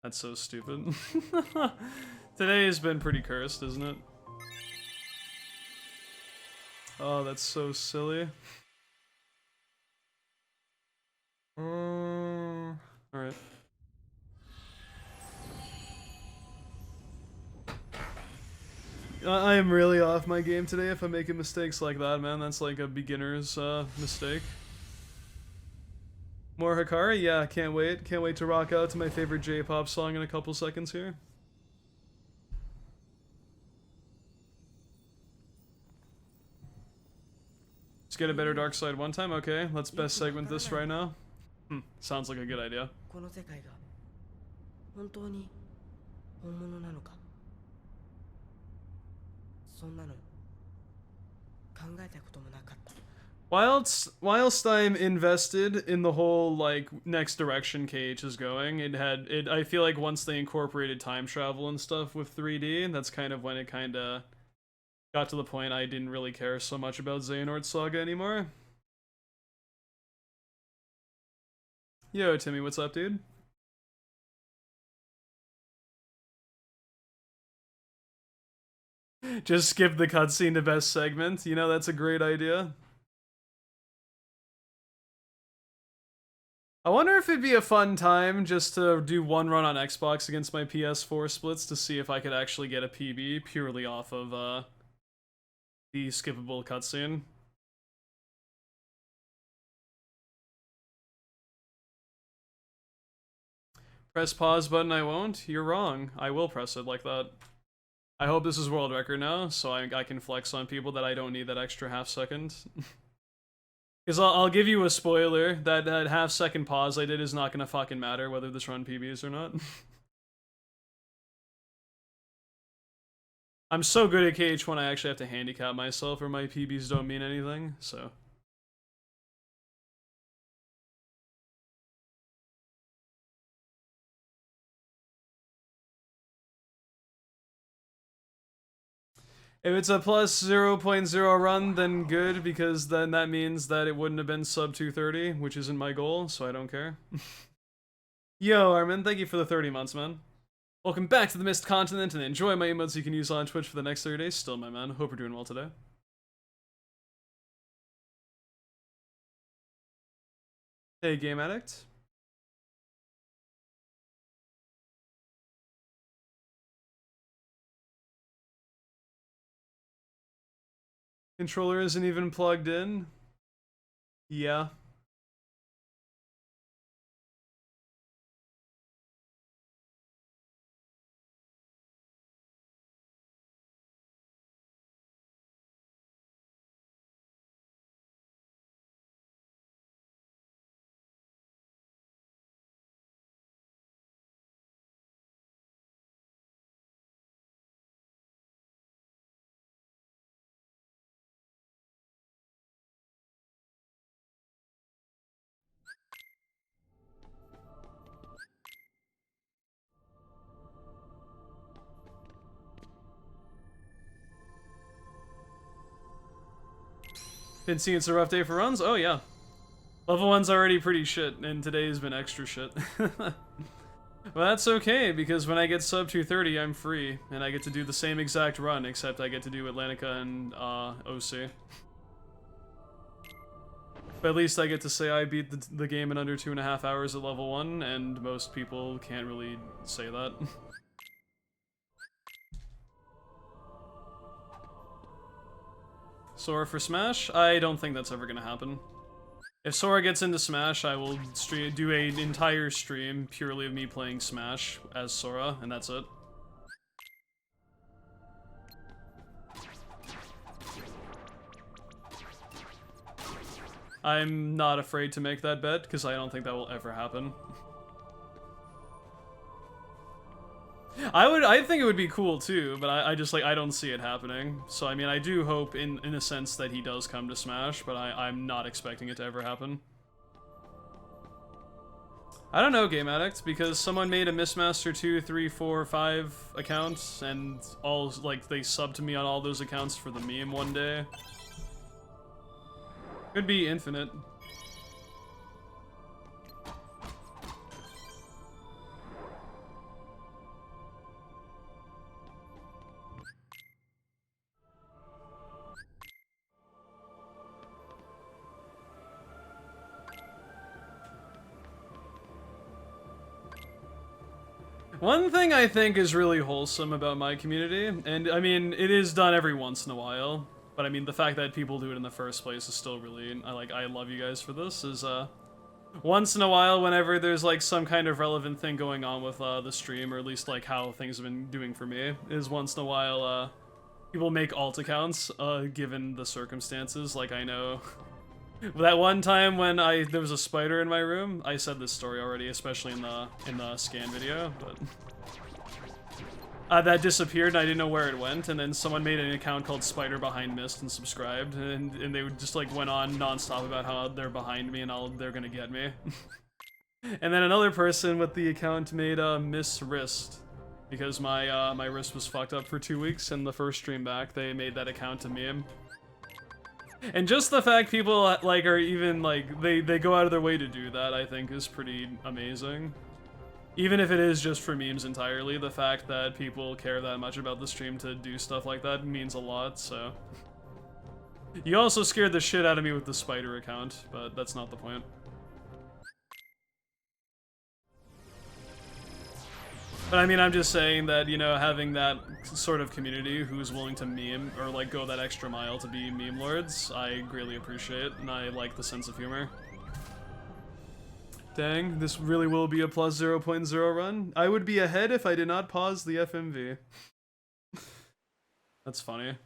That's so stupid. Today has been pretty cursed, isn't it? Oh, that's so silly. Alright. I am really off my game today if I'm making mistakes like that, man. That's like a beginner's mistake. More Hikari? Yeah, can't wait. Can't wait to rock out to my favorite J-pop song in a couple seconds here. Let's get a better dark side one time. Okay, let's best segment this right now. Sounds like a good idea. この世界が本当に本物なのかそんなの考えたこともなかった Whilst I'm invested in the whole like next direction KH is going, I feel like once they incorporated time travel and stuff with 3D, that's kind of when it kind of got to the point I didn't really care so much about Xehanort Saga anymore. Yo, Timmy, what's up, dude? Just skip the cutscene to best segment. You know, that's a great idea. I wonder if it'd be a fun time just to do one run on Xbox against my PS4 splits to see if I could actually get a PB purely off of the skippable cutscene. Press pause button, I won't. You're wrong. I will press it like that. I hope this is world record now, so I can flex on people that I don't need that extra half second. Because I'll give you a spoiler, that half second pause I did is not gonna fucking matter whether this run PBs or not. I'm so good at KH1 I actually have to handicap myself or my PBs don't mean anything, so... If it's a plus 0.0 run, then good, because then that means that it wouldn't have been sub 230, which isn't my goal, so I don't care. Yo, Armin, thank you for the 30 months, man. Welcome back to the Mist Continent, and enjoy my emotes you can use on Twitch for the next 30 days. Still, my man. Hope you're doing well today. Hey, Game Addict. Controller isn't even plugged in. Yeah. Been seeing it's a rough day for runs? Oh, yeah. Level 1's already pretty shit, and today's been extra shit. Well, that's okay, because when I get sub 230, I'm free, and I get to do the same exact run, except I get to do Atlantica and OC. But at least I get to say I beat the game in under 2.5 hours at level 1, and most people can't really say that. Sora for Smash? I don't think that's ever gonna happen. If Sora gets into Smash, I will do an entire stream purely of me playing Smash as Sora, and that's it. I'm not afraid to make that bet, because I don't think that will ever happen. I think it would be cool too, but I just like, I don't see it happening. So I mean, I do hope in a sense that he does come to Smash, but I'm not expecting it to ever happen. I don't know, Game Addict, because someone made a Mistmaster 2, 3, 4, 5 accounts, and all, like, they subbed to me on all those accounts for the meme one day. Could be infinite. One thing I think is really wholesome about my community, and I mean, it is done every once in a while, but I mean, the fact that people do it in the first place is still really, I love you guys for this, is, once in a while, whenever there's, like, some kind of relevant thing going on with, the stream, or at least, like, how things have been doing for me, is once in a while, people make alt accounts, given the circumstances. Like, I know that one time when there was a spider in my room. I said this story already, especially in the scan video, but that disappeared and I didn't know where it went, and then someone made an account called Spider Behind Mist and subscribed, and they would just like went on non-stop about how they're behind me and they're gonna get me. And then another person with the account made Miss Wrist, because my wrist was fucked up for 2 weeks, and the first stream back they made that account to meme. And just the fact people, like, are even, like, they go out of their way to do that, I think, is pretty amazing. Even if it is just for memes entirely, the fact that people care that much about the stream to do stuff like that means a lot, so. You also scared the shit out of me with the spider account, but that's not the point. But I mean, I'm just saying that, you know, having that sort of community who's willing to meme, or like go that extra mile to be meme lords, I greatly appreciate, and I like the sense of humor. Dang, this really will be a plus 0.0 run. I would be ahead if I did not pause the FMV. That's funny.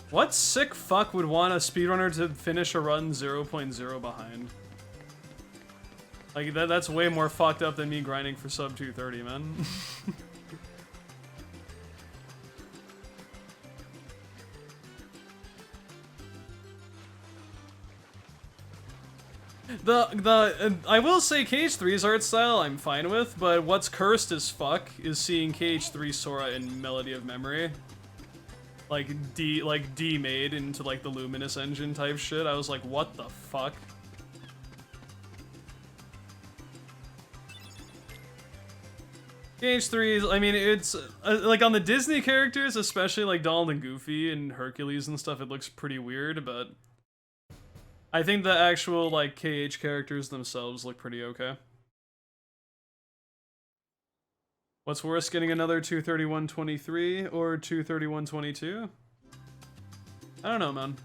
What sick fuck would want a speedrunner to finish a run 0.0 behind? Like, that's way more fucked up than me grinding for sub 230, man. I will say KH3's art style I'm fine with, but what's cursed as fuck is seeing KH3 Sora in Melody of Memory. Like D made into like the Luminous engine type shit. I was like, what the fuck? KH3 I mean, it's like on the Disney characters, especially like Donald and Goofy and Hercules and stuff, it looks pretty weird, but I think the actual like KH characters themselves look pretty okay. What's worse, getting another 231.23 or 231.22? I don't know, man.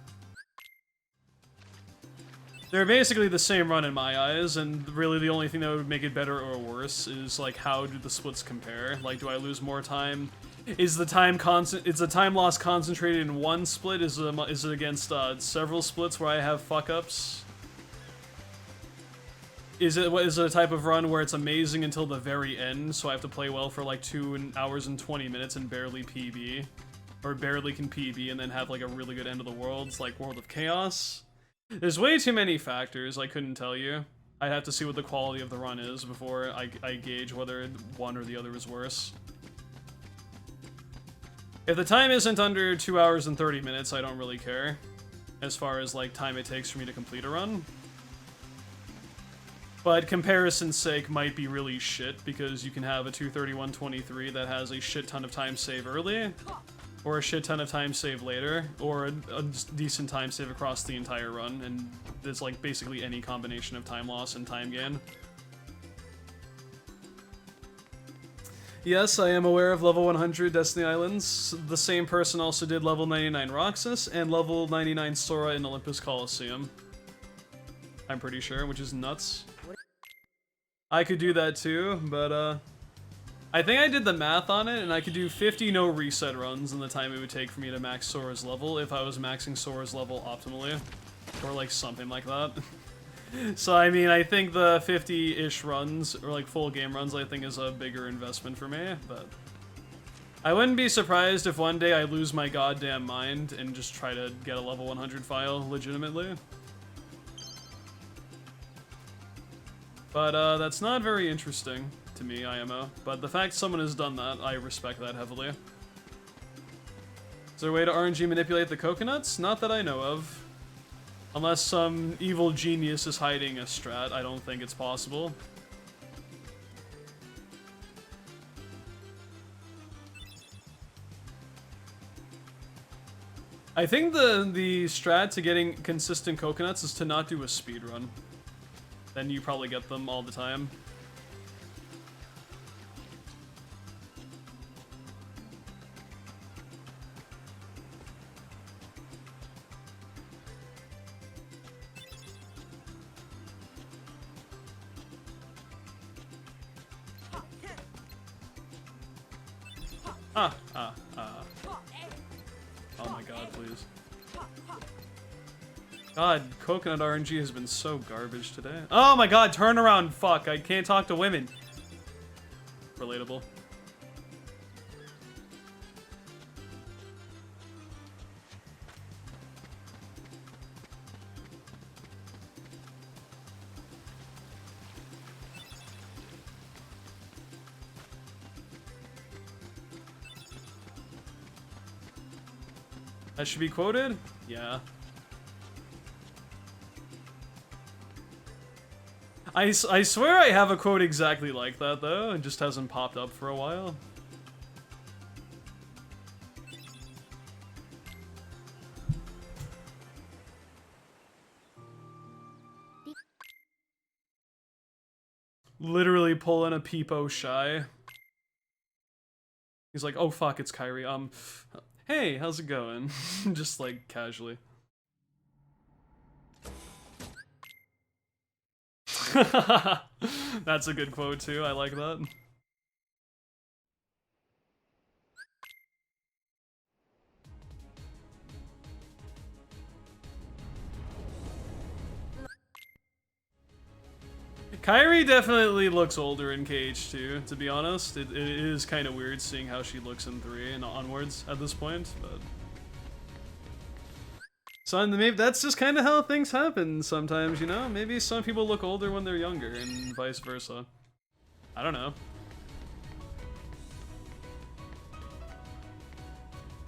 They're basically the same run in my eyes, and really the only thing that would make it better or worse is like how do the splits compare? Like, do I lose more time? Is the time loss concentrated in one split? Is it against several splits where I have fuck ups? Is it a type of run where it's amazing until the very end, so I have to play well for like 2 hours and 20 minutes and barely PB? Or barely can PB and then have like a really good end of the worlds, like World of Chaos? There's way too many factors, I couldn't tell you. I'd have to see what the quality of the run is before I gauge whether one or the other is worse. If the time isn't under 2 hours and 30 minutes, I don't really care. As far as like time it takes for me to complete a run. But comparison's sake might be really shit, because you can have a 231.23 that has a shit ton of time save early, or a shit ton of time save later, or a decent time save across the entire run, and there's like basically any combination of time loss and time gain. Yes, I am aware of level 100 Destiny Islands. The same person also did level 99 Roxas and level 99 Sora in Olympus Coliseum. I'm pretty sure, which is nuts. I could do that too, but I think I did the math on it, and I could do 50 no reset runs in the time it would take for me to max Sora's level if I was maxing Sora's level optimally. Or like something like that. So I mean, I think the 50-ish runs, or like full game runs, I think is a bigger investment for me, but I wouldn't be surprised if one day I lose my goddamn mind and just try to get a level 100 file legitimately. But that's not very interesting. to me, IMO. But the fact someone has done that, I respect that heavily. Is there a way to RNG manipulate the coconuts? Not that I know of. Unless some evil genius is hiding a strat, I don't think it's possible. I think the strat to getting consistent coconuts is to not do a speedrun. Then you probably get them all the time. Oh my god, please. God, coconut RNG has been so garbage today. Oh my god, turn around, fuck, I can't talk to women. Relatable. That should be quoted? Yeah. I swear I have a quote exactly like that, though. It just hasn't popped up for a while. Literally pulling a peepo shy. He's like, oh fuck, it's Kyrie. Hey, how's it going? Just like casually. That's a good quote too, I like that. Kyrie definitely looks older in KH2, to be honest. It is kind of weird seeing how she looks in 3 and onwards at this point, but... So maybe that's just kind of how things happen sometimes, you know? Maybe some people look older when they're younger, and vice versa. I don't know.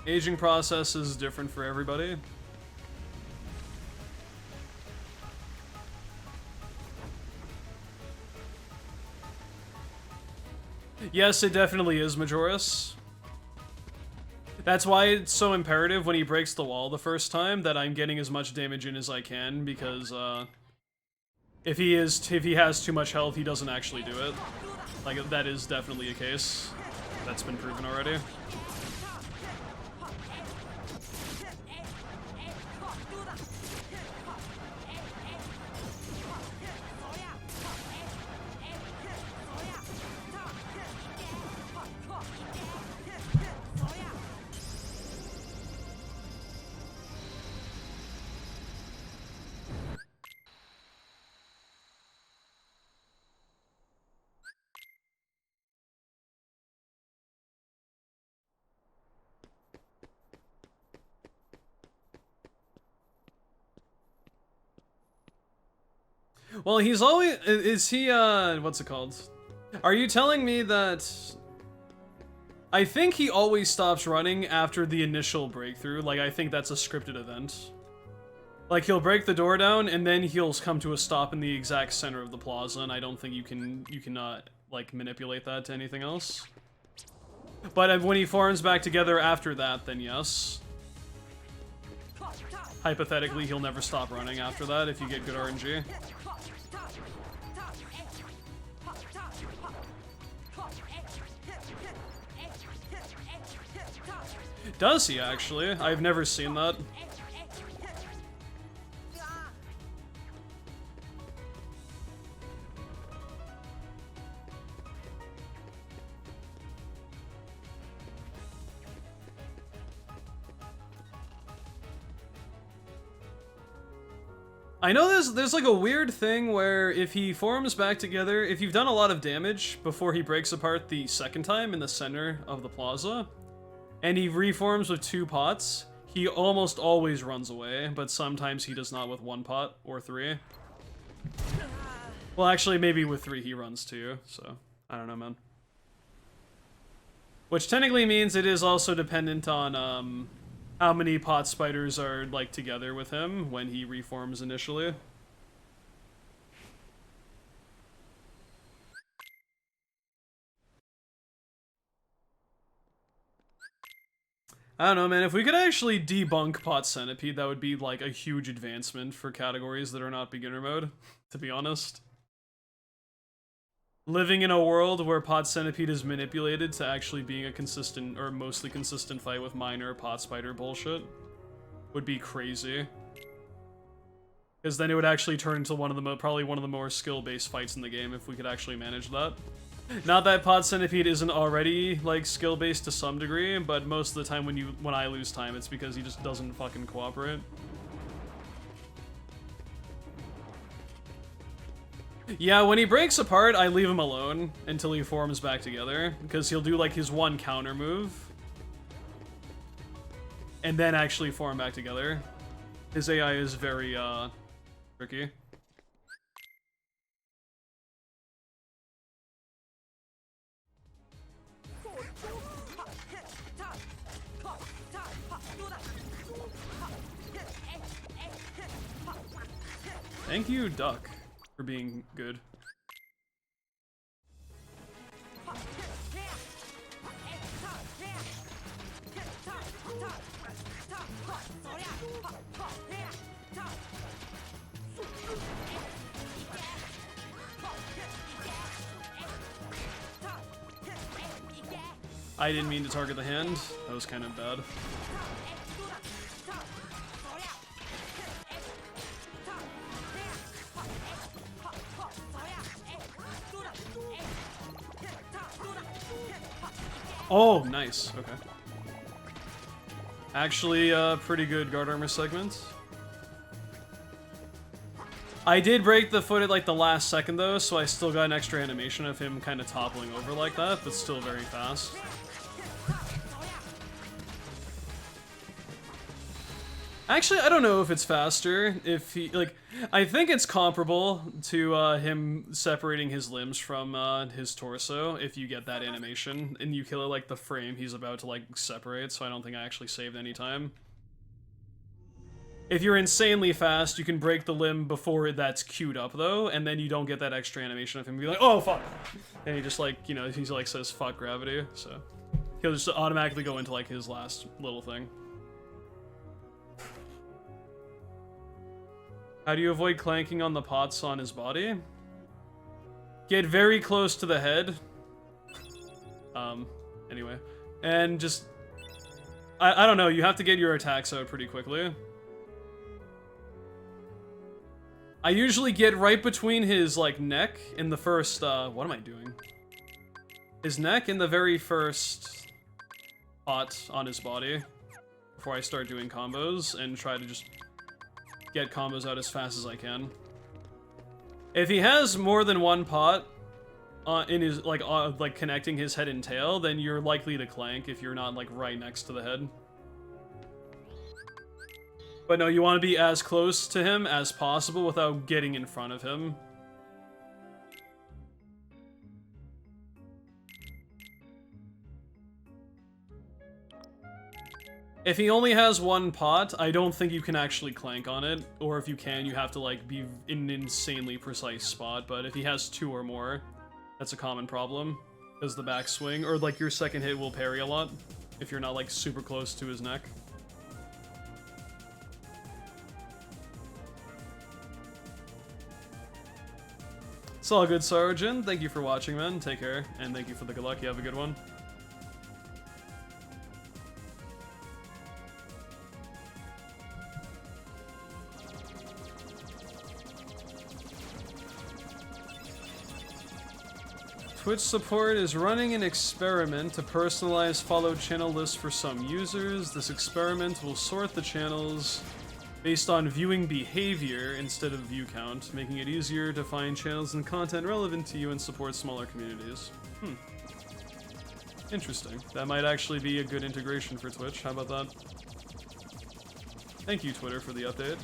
Aging process is different for everybody. Yes, it definitely is Majoris. That's why it's so imperative when he breaks the wall the first time that I'm getting as much damage in as I can, because if he has too much health, he doesn't actually do it. Like, that is definitely a case. That's been proven already. Well, he's always... Is he, what's it called? Are you telling me that... I think he always stops running after the initial breakthrough. Like, I think that's a scripted event. Like, he'll break the door down, and then he'll come to a stop in the exact center of the plaza, and I don't think you cannot, like, manipulate that to anything else. But when he forms back together after that, then yes. Hypothetically, he'll never stop running after that if you get good RNG. Does he actually? I've never seen that. I know there's like a weird thing where if he forms back together, if you've done a lot of damage before he breaks apart the second time in the center of the plaza, and he reforms with 2 pots, he almost always runs away, but sometimes he does not with 1 pot or 3. Well, actually, maybe with 3 he runs too, so... I don't know, man. Which technically means it is also dependent on how many pot spiders are like together with him when he reforms initially. I don't know, man. If we could actually debunk Pot Centipede, that would be like a huge advancement for categories that are not beginner mode, to be honest. Living in a world where Pot Centipede is manipulated to actually being a consistent, or mostly consistent fight with minor Pot Spider bullshit would be crazy. Because then it would actually turn into probably one of the more skill-based fights in the game if we could actually manage that. Not that Pot Centipede isn't already, like, skill-based to some degree, but most of the time when I lose time, it's because he just doesn't fucking cooperate. Yeah, when he breaks apart, I leave him alone until he forms back together, because he'll do, like, his one counter move, and then actually form back together. His AI is very, tricky. Thank you, Duck, for being good. I didn't mean to target the hand. That was kind of bad. Oh, nice. Okay. Actually, pretty good guard armor segment. I did break the foot at, like, the last second, though, so I still got an extra animation of him kind of toppling over like that, but still very fast. Actually, I don't know if it's faster, if he, like, I think it's comparable to, him separating his limbs from, his torso, if you get that animation, and you kill, like, the frame he's about to, like, separate, so I don't think I actually saved any time. If you're insanely fast, you can break the limb before that's queued up, though, and then you don't get that extra animation of him be like, oh, fuck! And he just, like, you know, he's like, says, fuck gravity, so he'll just automatically go into, like, his last little thing. How do you avoid clanking on the pots on his body? Get very close to the head. Anyway. And just... I don't know, you have to get your attacks out pretty quickly. I usually get right between his, like, neck in the first, what am I doing? His neck in the very first pot on his body before I start doing combos and try to just get combos out as fast as I can. If he has more than one pot in his, like connecting his head and tail, then you're likely to clank if you're not, like, right next to the head. But no, you want to be as close to him as possible without getting in front of him. If he only has one pot, I don't think you can actually clank on it. Or if you can, you have to, like, be in an insanely precise spot. But if he has two or more, that's a common problem. Because the backswing, or, like, your second hit will parry a lot if you're not, like, super close to his neck. It's all good, Sargent. Thank you for watching, man. Take care, and thank you for the good luck. You have a good one. Twitch support is running an experiment to personalize followed channel lists for some users. This experiment will sort the channels based on viewing behavior instead of view count, making it easier to find channels and content relevant to you and support smaller communities. Interesting. That might actually be a good integration for Twitch. How about that? Thank you, Twitter, for the update.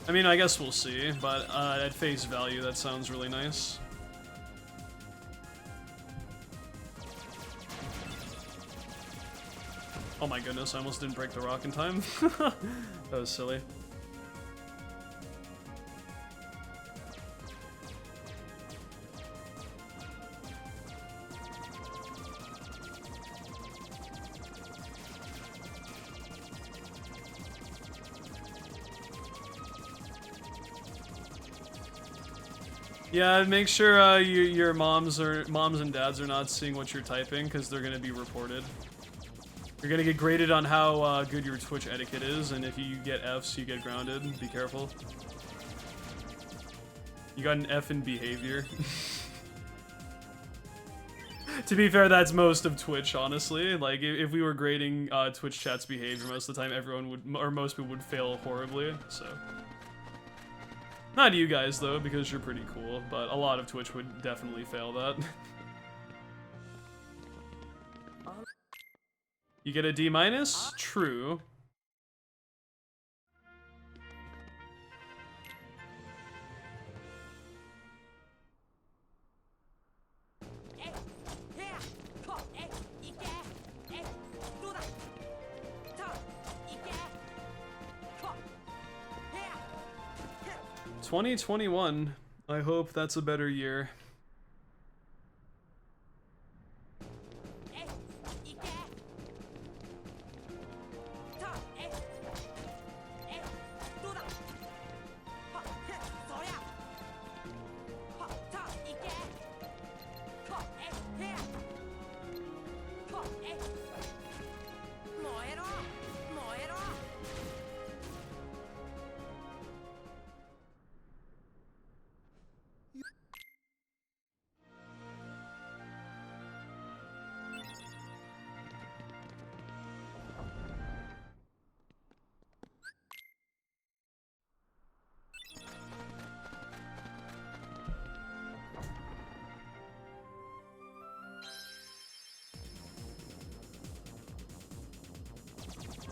I mean, I guess we'll see, but at face value, that sounds really nice. Oh my goodness, I almost didn't break the rock in time. That was silly. Yeah, make sure your moms and dads are not seeing what you're typing, because they're gonna be reported. You're gonna get graded on how good your Twitch etiquette is, and if you get Fs, you get grounded. Be careful. You got an F in behavior. To be fair, that's most of Twitch, honestly. Like, if we were grading Twitch chat's behavior, most of the time everyone would, or most people would fail horribly, so. Not you guys, though, because you're pretty cool, but a lot of Twitch would definitely fail that. You get a D-? True. "2021. I hope that's a better year."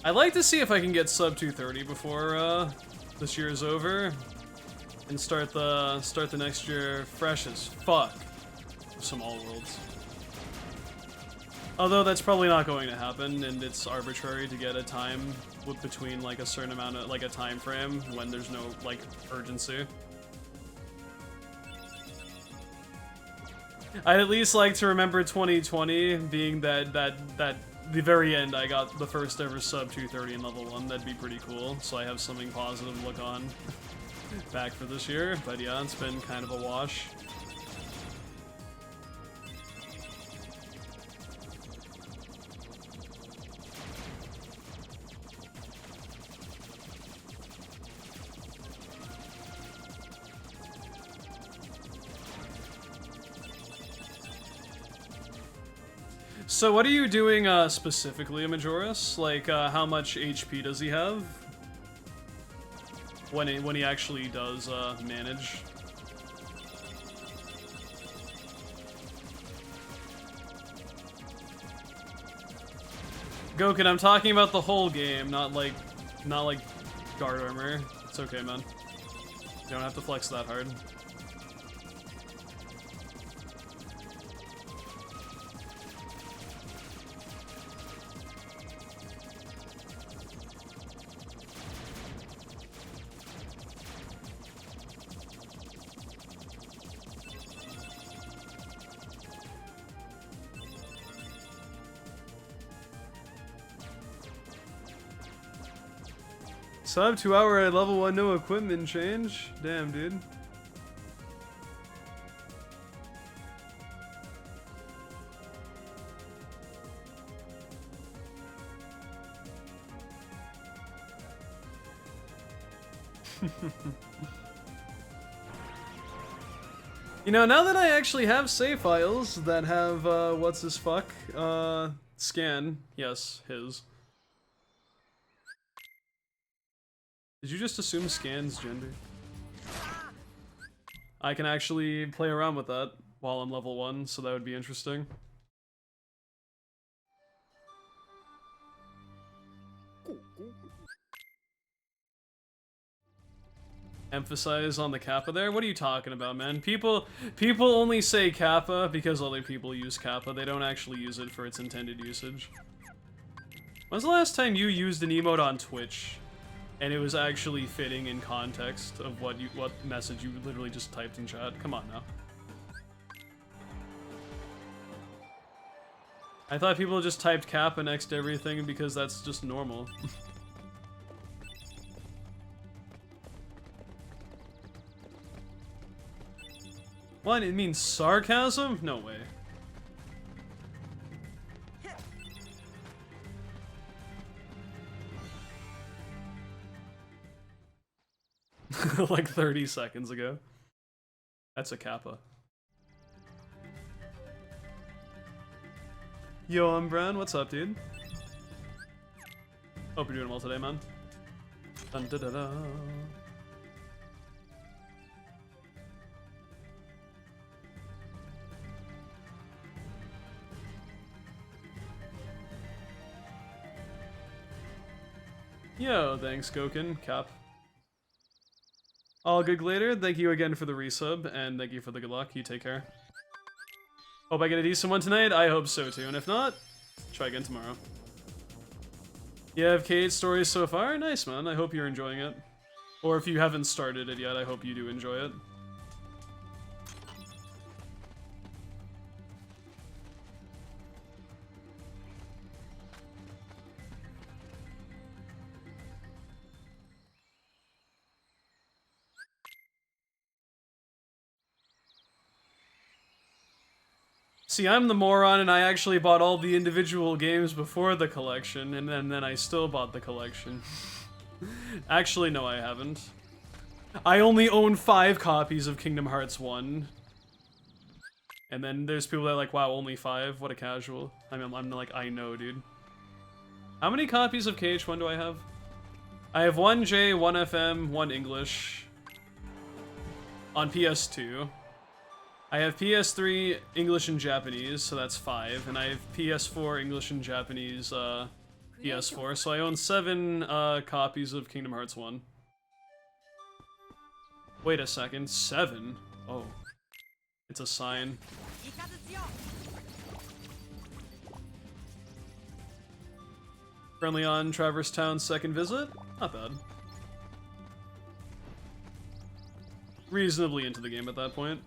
I'd like to see if I can get sub 230 before this year is over, and start the next year fresh as fuck with some all worlds. Although that's probably not going to happen, and it's arbitrary to get a time between like a certain amount of like a time frame when there's no like urgency. I'd at least like to remember 2020 being that the very end I got the first ever sub 230 in level 1. That'd be pretty cool, so I have something positive to look on back for this year. But yeah, it's been kind of a wash. So what are you doing specifically, Majoris? Like, how much HP does he have? When he actually does manage? Goken, I'm talking about the whole game, not like guard armor. It's okay, man. You don't have to flex that hard. Sub 2 hour at level 1, no equipment change? Damn, dude. You know, now that I actually have save files that have, what's this fuck? Scan. Yes, his. Did you just assume Scan's gender? I can actually play around with that while I'm level 1, so that would be interesting. emphasize on the kappa there? What are you talking about, man? People only say kappa because other people use kappa. They don't actually use it for its intended usage. When's the last time you used an emote on Twitch and it was actually fitting in context of what message you literally just typed in chat? Come on now. I thought people just typed kappa next to everything because that's just normal. What? It means sarcasm? No way. Like 30 seconds ago. That's a kappa. Yo, I'm Bran. What's up, dude? Hope you're doing well today, man. Dun, da, da, da. Yo, thanks, Gokin. Cap. All good, Glader. Thank you again for the resub, and thank you for the good luck. You take care. Hope I get a decent one tonight. I hope so too, and if not, try again tomorrow. You have K8 stories so far? Nice, man. I hope you're enjoying it. Or if you haven't started it yet, I hope you do enjoy it. See, I'm the moron, and I actually bought all the individual games before the collection, and then I still bought the collection. Actually, no, I haven't. I only own 5 copies of Kingdom Hearts 1. And then there's people that are like, wow, only 5? What a casual. I'm like, I know, dude. How many copies of KH1 do I have? I have 1 J, 1 FM, 1 English. On PS2. I have PS3 English and Japanese, so that's 5, and I have PS4 English and Japanese PS4, so I own 7 copies of Kingdom Hearts 1. Wait a second, 7? Oh. It's a sign. Friendly on Traverse Town's second visit? Not bad. Reasonably into the game at that point.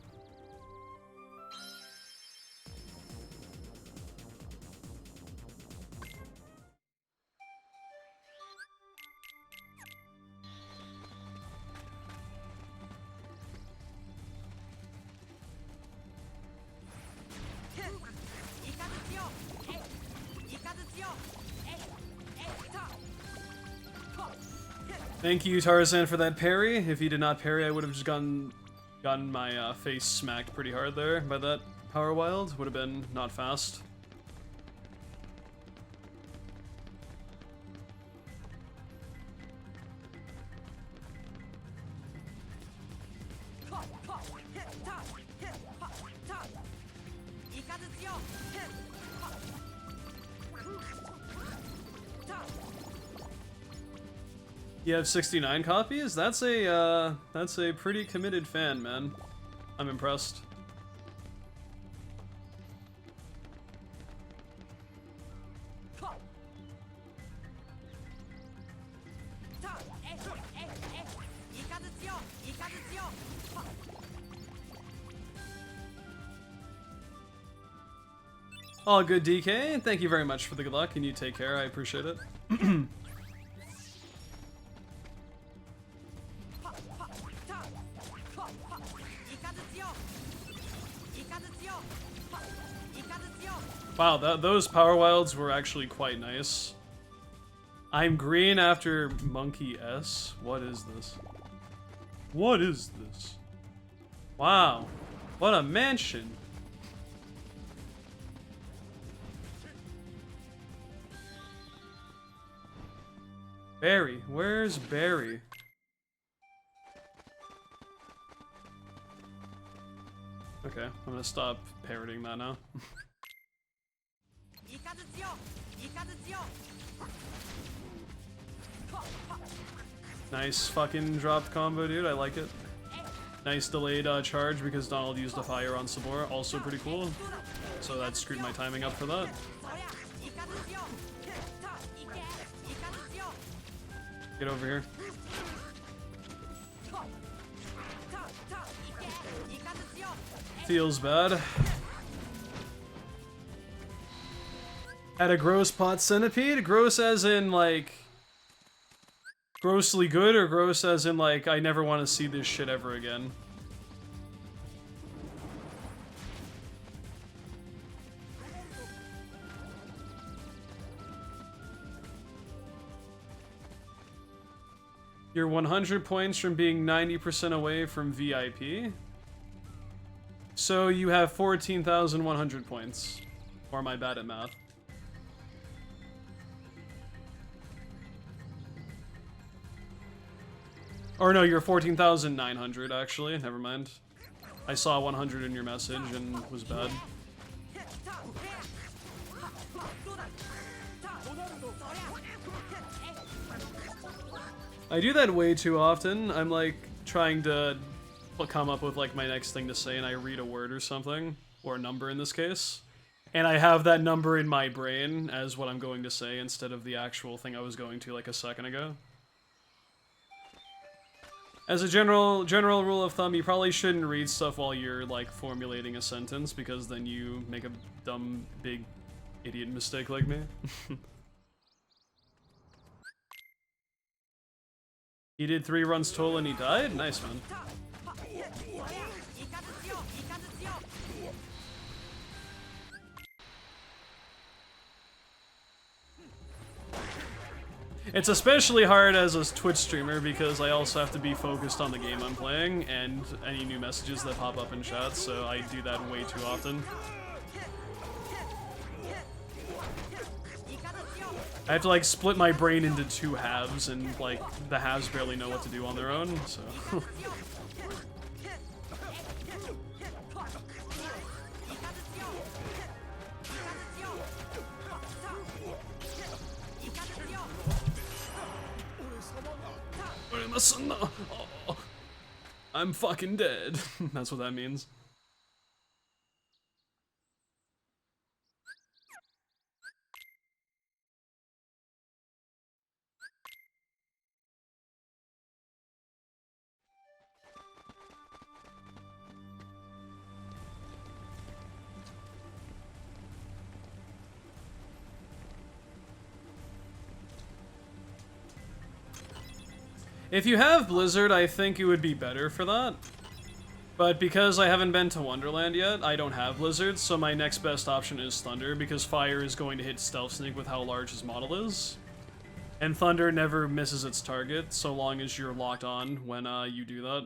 Thank you, Tarzan, for that parry. If he did not parry, I would have just gotten my face smacked pretty hard there by that Power Wild. Would have been not fast. You have 69 copies? That's a pretty committed fan, man. I'm impressed. All good, DK. Thank you very much for the good luck, and you take care. I appreciate it. Wow, those Power Wilds were actually quite nice. I'm green after Monkey S. What is this? What is this? Wow. What a mansion. Barry. Where's Barry? Okay, I'm gonna stop parroting that now. Nice fucking dropped combo, dude. I like it. Nice delayed charge because Donald used a fire on Sabor. Also pretty cool. So that screwed my timing up for that. Get over here. Feels bad. At a gross pot centipede? Gross as in, like, grossly good, or gross as in, like, I never want to see this shit ever again? You're 100 points from being 90% away from VIP. So you have 14,100 points. Or am I bad at math? Or no, you're 14,900 actually. Never mind. I saw 100 in your message and was bad. I do that way too often. I'm like trying to come up with like my next thing to say and I read a word or something, or a number in this case, and I have that number in my brain as what I'm going to say instead of the actual thing I was going to like a second ago. As a general rule of thumb, you probably shouldn't read stuff while you're like formulating a sentence, because then you make a dumb big idiot mistake like me. He did 3 runs total and he died? Nice, man. It's especially hard as a Twitch streamer because I also have to be focused on the game I'm playing and any new messages that pop up in chat, so I do that way too often. I have to like split my brain into 2 halves, and like the halves barely know what to do on their own, so. Oh, I'm fucking dead. That's what that means. If you have Blizzard, I think it would be better for that. But because I haven't been to Wonderland yet, I don't have Blizzard, so my next best option is Thunder, because Fire is going to hit Stealth Sneak with how large his model is. And Thunder never misses its target, so long as you're locked on when you do that.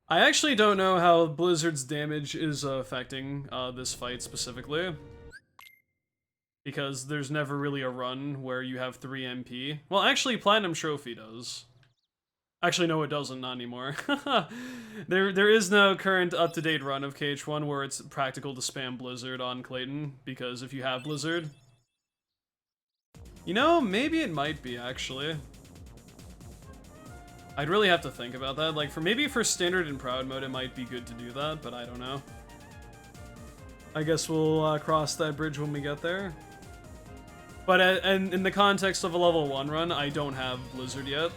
I actually don't know how Blizzard's damage is affecting this fight specifically. Because there's never really a run where you have 3 MP. Well, actually, Platinum Trophy does. Actually, no, it doesn't, not anymore. There is no current up-to-date run of KH1 where it's practical to spam Blizzard on Clayton, because if you have Blizzard... You know, maybe it might be, actually. I'd really have to think about that. Like, maybe for Standard and Proud mode, it might be good to do that, but I don't know. I guess we'll cross that bridge when we get there. But and in the context of a level 1 run, I don't have Blizzard yet.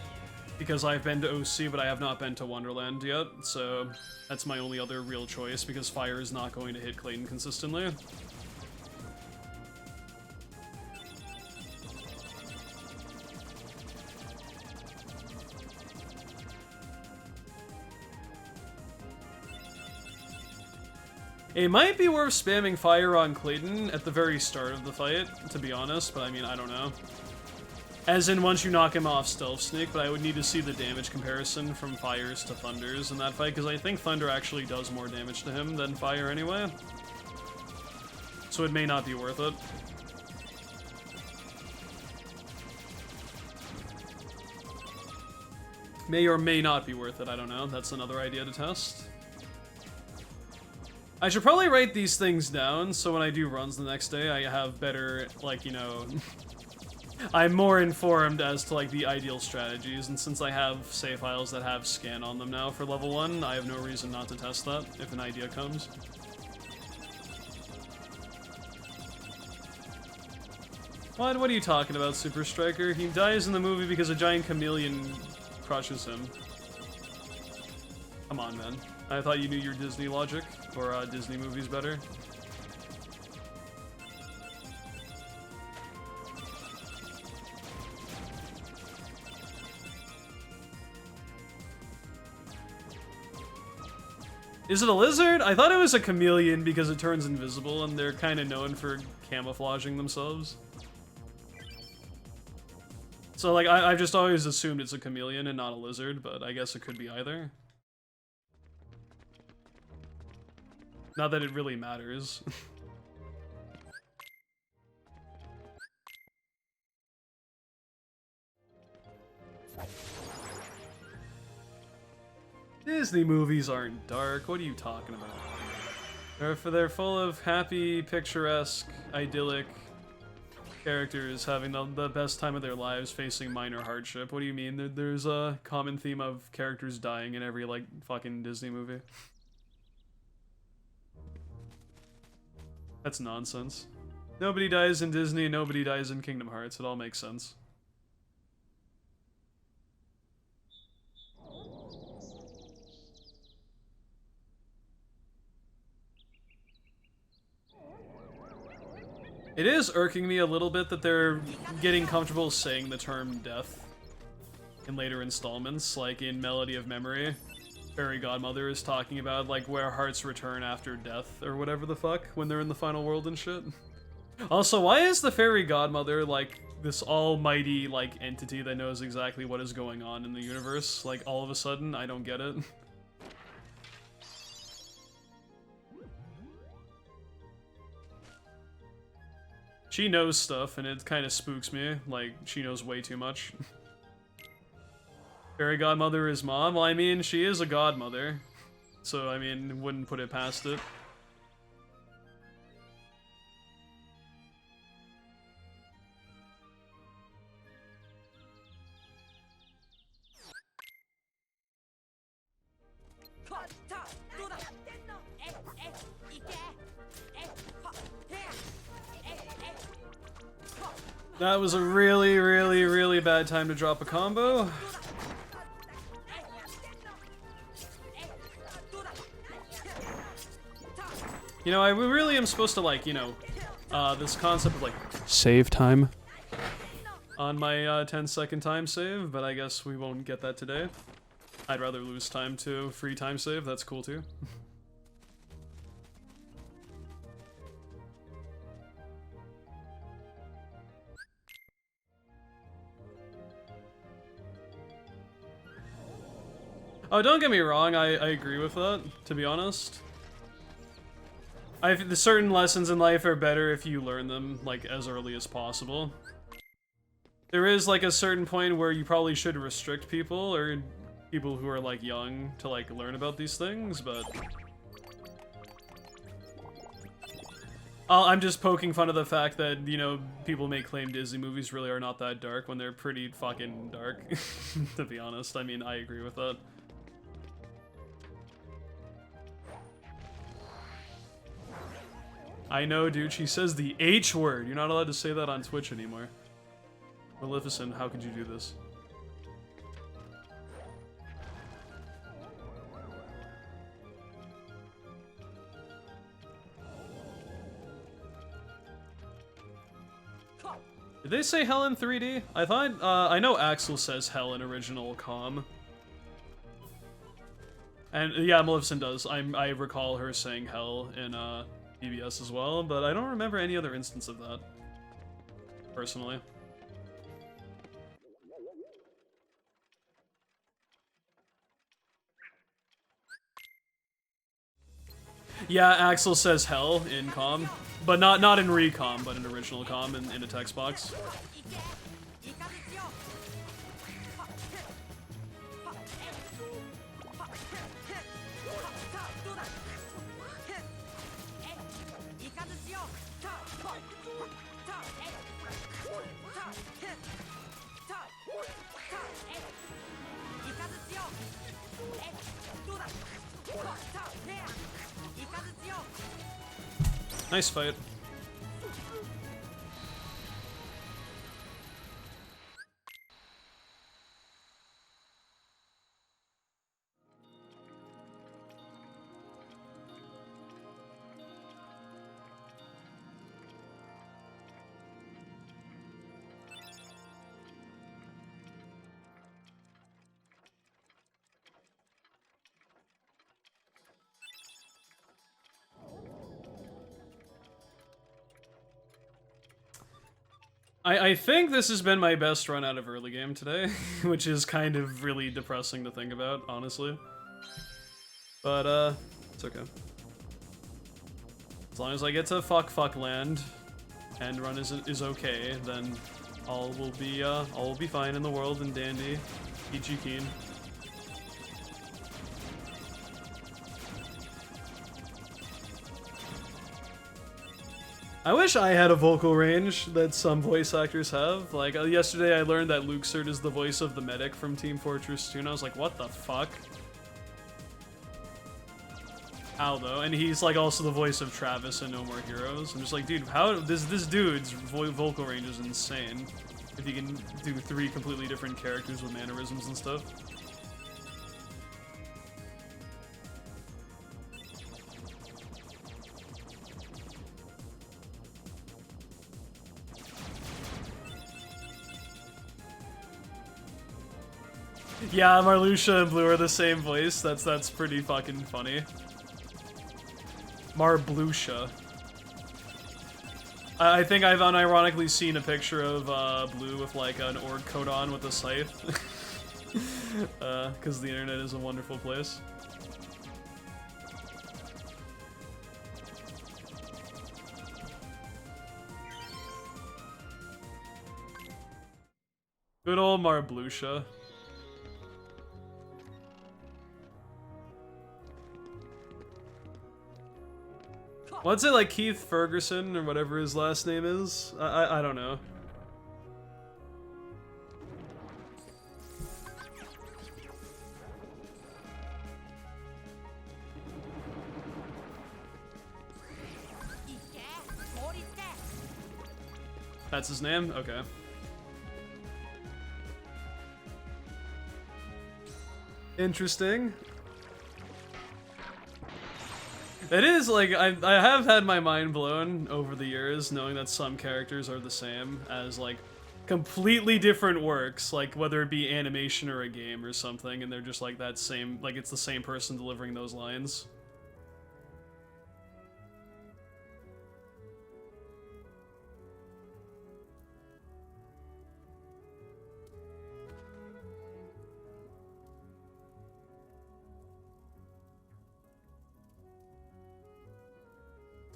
Because I've been to OC, but I have not been to Wonderland yet. So that's my only other real choice, because Fire is not going to hit Clayton consistently. It might be worth spamming Fire on Clayton at the very start of the fight, to be honest, but I mean, I don't know. As in, once you knock him off Stealth Sneak, but I would need to see the damage comparison from Fires to Thunders in that fight, because I think Thunder actually does more damage to him than Fire anyway. So it may not be worth it. May or may not be worth it, I don't know. That's another idea to test. I should probably write these things down, so when I do runs the next day, I have better, like, you know, I'm more informed as to like the ideal strategies, and since I have save files that have scan on them now for level 1, I have no reason not to test that if an idea comes. What are you talking about, Super Striker? He dies in the movie because a giant chameleon crushes him. Come on, man. I thought you knew your Disney logic, or Disney movies better. Is it a lizard? I thought it was a chameleon because it turns invisible and they're kind of known for camouflaging themselves. So, like, I've just always assumed it's a chameleon and not a lizard, but I guess it could be either. Not that it really matters. Disney movies aren't dark. What are you talking about? They're full of happy, picturesque, idyllic characters having the best time of their lives facing minor hardship. What do you mean? There's a common theme of characters dying in every, like, fucking Disney movie. That's nonsense. Nobody dies in Disney, nobody dies in Kingdom Hearts. It all makes sense. It is irking me a little bit that they're getting comfortable saying the term death in later installments, like in Melody of Memory. Fairy Godmother is talking about, like, where hearts return after death, or whatever the fuck, when they're in the final world and shit. Also, why is the Fairy Godmother, like, this almighty, like, entity that knows exactly what is going on in the universe? Like, all of a sudden, I don't get it. She knows stuff, and it kind of spooks me. Like, she knows way too much. Fairy Godmother is mom? Well, I mean, she is a godmother. So, I mean, wouldn't put it past it. That was a really, really, really bad time to drop a combo. You know, I really am supposed to, like, you know, this concept of, like, save time on my 10-second time save, but I guess we won't get that today. I'd rather lose time to free time save, that's cool too. Oh, don't get me wrong, I agree with that, to be honest. The certain lessons in life are better if you learn them, like, as early as possible. There is, like, a certain point where you probably should restrict people, or people who are, like, young to, like, learn about these things, but... I'm just poking fun of the fact that, you know, people may claim Disney movies really are not that dark when they're pretty fucking dark, to be honest. I mean, I agree with that. I know, dude, she says the H word. You're not allowed to say that on Twitch anymore. Maleficent, how could you do this? Did they say hell in 3D? I thought, I know Axel says hell in original comm. And, yeah, Maleficent does. I recall her saying hell in, PBS as well, but I don't remember any other instance of that, personally. Yeah, Axel says hell in comm, but not in recom, but in original comm in a text box. Nice fight. I think this has been my best run out of early game today, which is kind of really depressing to think about, honestly. But, it's okay. As long as I get to fuck land, and run is okay, then all will be fine in the world and dandy. Peachy keen. I wish I had a vocal range that some voice actors have. Like, yesterday I learned that Luxord is the voice of the medic from Team Fortress 2, and I was like, what the fuck? How, though? And he's, like, also the voice of Travis in No More Heroes. I'm just like, dude, how... This dude's vocal range is insane. If he can do 3 completely different characters with mannerisms and stuff. Yeah, Marluxia and Blue are the same voice. That's pretty fucking funny. Marbluxia. I think I've unironically seen a picture of Blue with like an org coat on with a scythe. Because the internet is a wonderful place. Good old Marbluxia. What's it, like Keith Ferguson or whatever his last name is? I don't know. That's his name? Okay. Interesting. It is, like, I have had my mind blown over the years knowing that some characters are the same as, like, completely different works, like, whether it be animation or a game or something, and they're just, like, that same, like, it's the same person delivering those lines.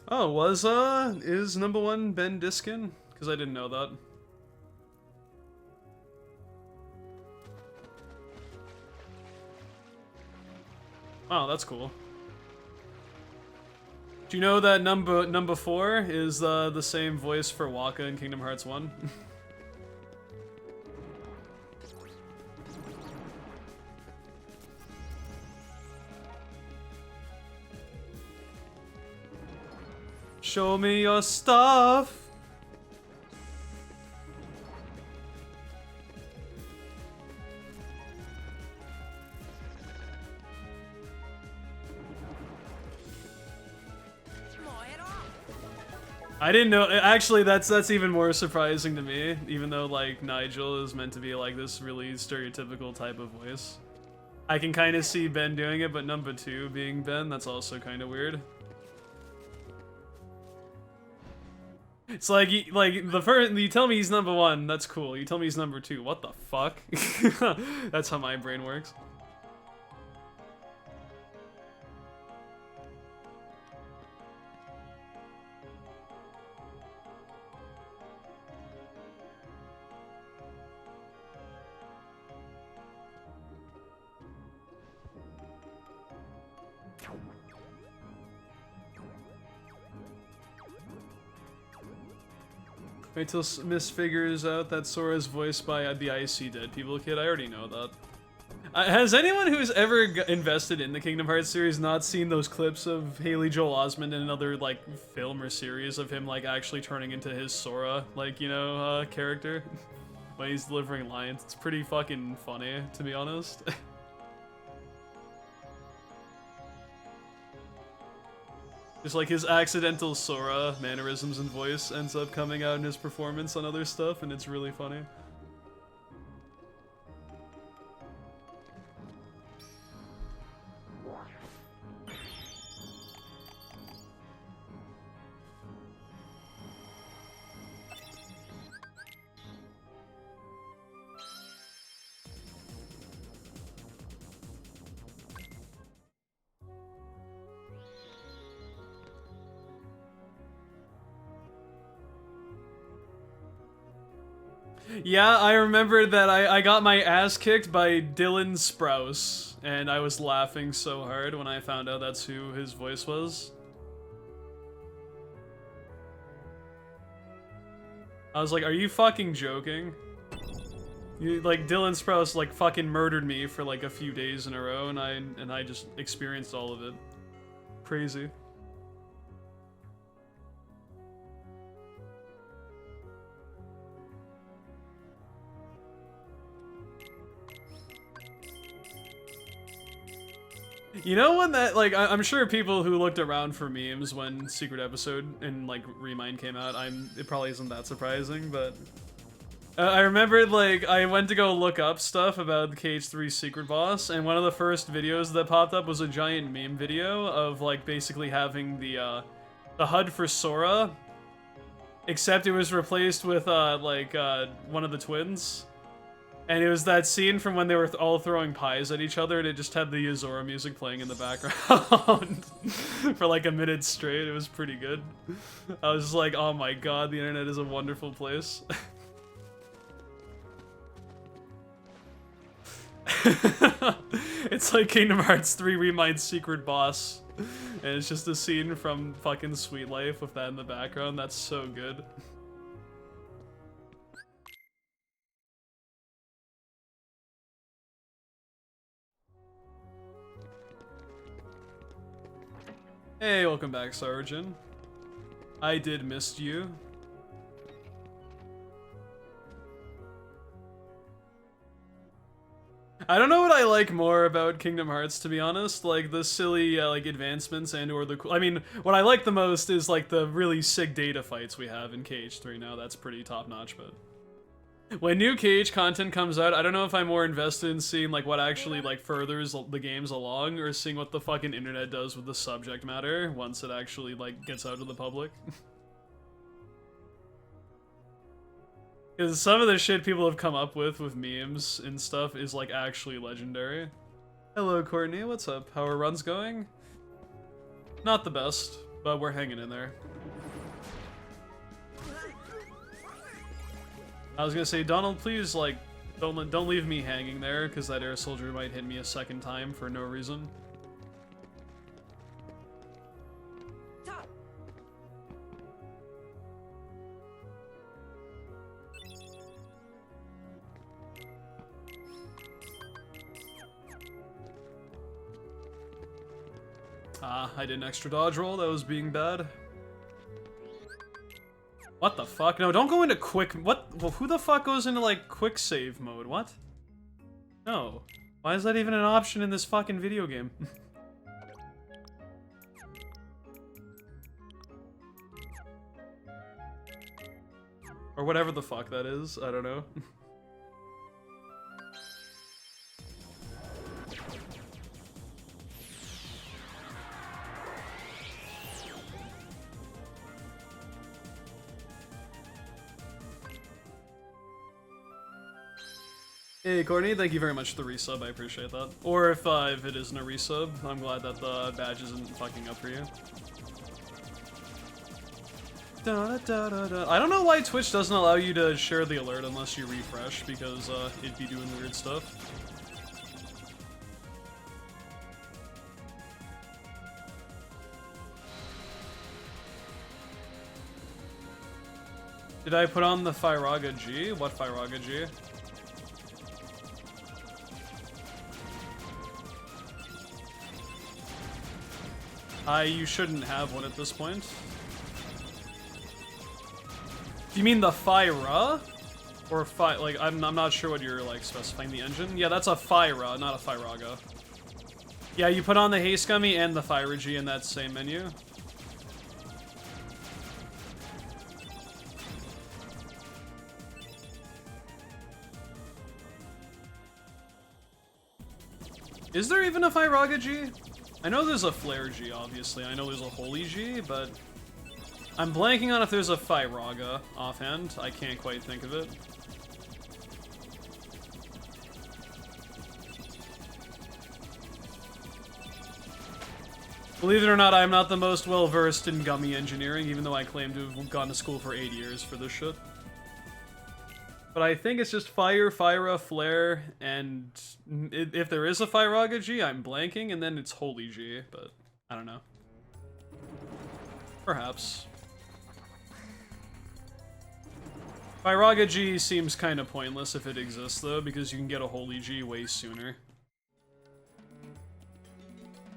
Oh, is #1 Ben Diskin? Because I didn't know that. Oh, that's cool. Do you know that number 4 is the same voice for Waka in Kingdom Hearts 1? Show me your stuff. I didn't know. Actually, that's even more surprising to me. Even though like Nigel is meant to be like this really stereotypical type of voice, I can kind of see Ben doing it, but number 2 being Ben, that's also kind of weird. It's like the first, you tell me he's #1, that's cool. You tell me he's number 2, what the fuck? That's how my brain works. Wait till Miss figures out that Sora's voiced by the Icy Dead People kid. I already know that. Has anyone who's ever invested in the Kingdom Hearts series not seen those clips of Haley Joel Osment in another like film or series of him like actually turning into his Sora like character when he's delivering lines? It's pretty fucking funny, to be honest. Just like his accidental Sora mannerisms and voice ends up coming out in his performance on other stuff, and it's really funny. Yeah, I remember that I got my ass kicked by Dylan Sprouse, and I was laughing so hard when I found out that's who his voice was. I was like, are you fucking joking? Like, Dylan Sprouse, like, fucking murdered me for, like, a few days in a row, and I just experienced all of it. Crazy. You know when that, like, I'm sure people who looked around for memes when Secret Episode and, like, Remind came out, it probably isn't that surprising, but... I remembered, like, I went to go look up stuff about the KH3 Secret Boss, and one of the first videos that popped up was a giant meme video of, like, basically having the HUD for Sora, except it was replaced with, one of the twins. And it was that scene from when they were all throwing pies at each other, and it just had the Yozora music playing in the background for like a minute straight. It was pretty good. I was just like, oh my god, the internet is a wonderful place. It's like Kingdom Hearts 3 Remind Secret Boss. And it's just a scene from fucking Sweet Life with that in the background. That's so good. Hey, welcome back, Sargent. I did miss you. I don't know what I like more about Kingdom Hearts, to be honest. Like, the silly, like, advancements and or the... I mean, what I like the most is, like, the really sick data fights we have in KH3 now. That's pretty top-notch, but... When new KH content comes out, I don't know if I'm more invested in seeing, like, what actually, like, furthers the games along, or seeing what the fucking internet does with the subject matter once it actually, like, gets out to the public. Because some of the shit people have come up with memes and stuff is, like, actually legendary. Hello, Courtney, what's up? How are runs going? Not the best, but we're hanging in there. I was gonna say, Donald, please, like, don't leave me hanging there, because that air soldier might hit me a second time for no reason. Ah, I did an extra dodge roll, that was being bad. What the fuck? No, don't go into quick... What? Well, who the fuck goes into, like, quick save mode? What? No. Why is that even an option in this fucking video game? Or whatever the fuck that is. I don't know. Hey Courtney, thank you very much for the resub, I appreciate that. Or if it isn't a resub, I'm glad that the badge isn't fucking up for you. I don't know why Twitch doesn't allow you to share the alert unless you refresh, because it'd be doing weird stuff. Did I put on the Firaga G? What Firaga G? You shouldn't have one at this point. You mean the Fyra? Or like, I'm not sure what you're, like, specifying the engine. Yeah, that's a Fyra, not a Fyraga. Yeah, you put on the Haste Gummy and the Fyragy in that same menu. Is there even a Fyraga G? I know there's a Flare G, obviously. I know there's a Holy G, but I'm blanking on if there's a Fyraga offhand. I can't quite think of it. Believe it or not, I'm not the most well-versed in gummy engineering, even though I claim to have gone to school for 8 years for this shit. But I think it's just Fire, Fyra, Flare, and if there is a Fyraga G, I'm blanking, and then it's Holy G, but I don't know. Perhaps. Fyraga G seems kind of pointless if it exists, though, because you can get a Holy G way sooner.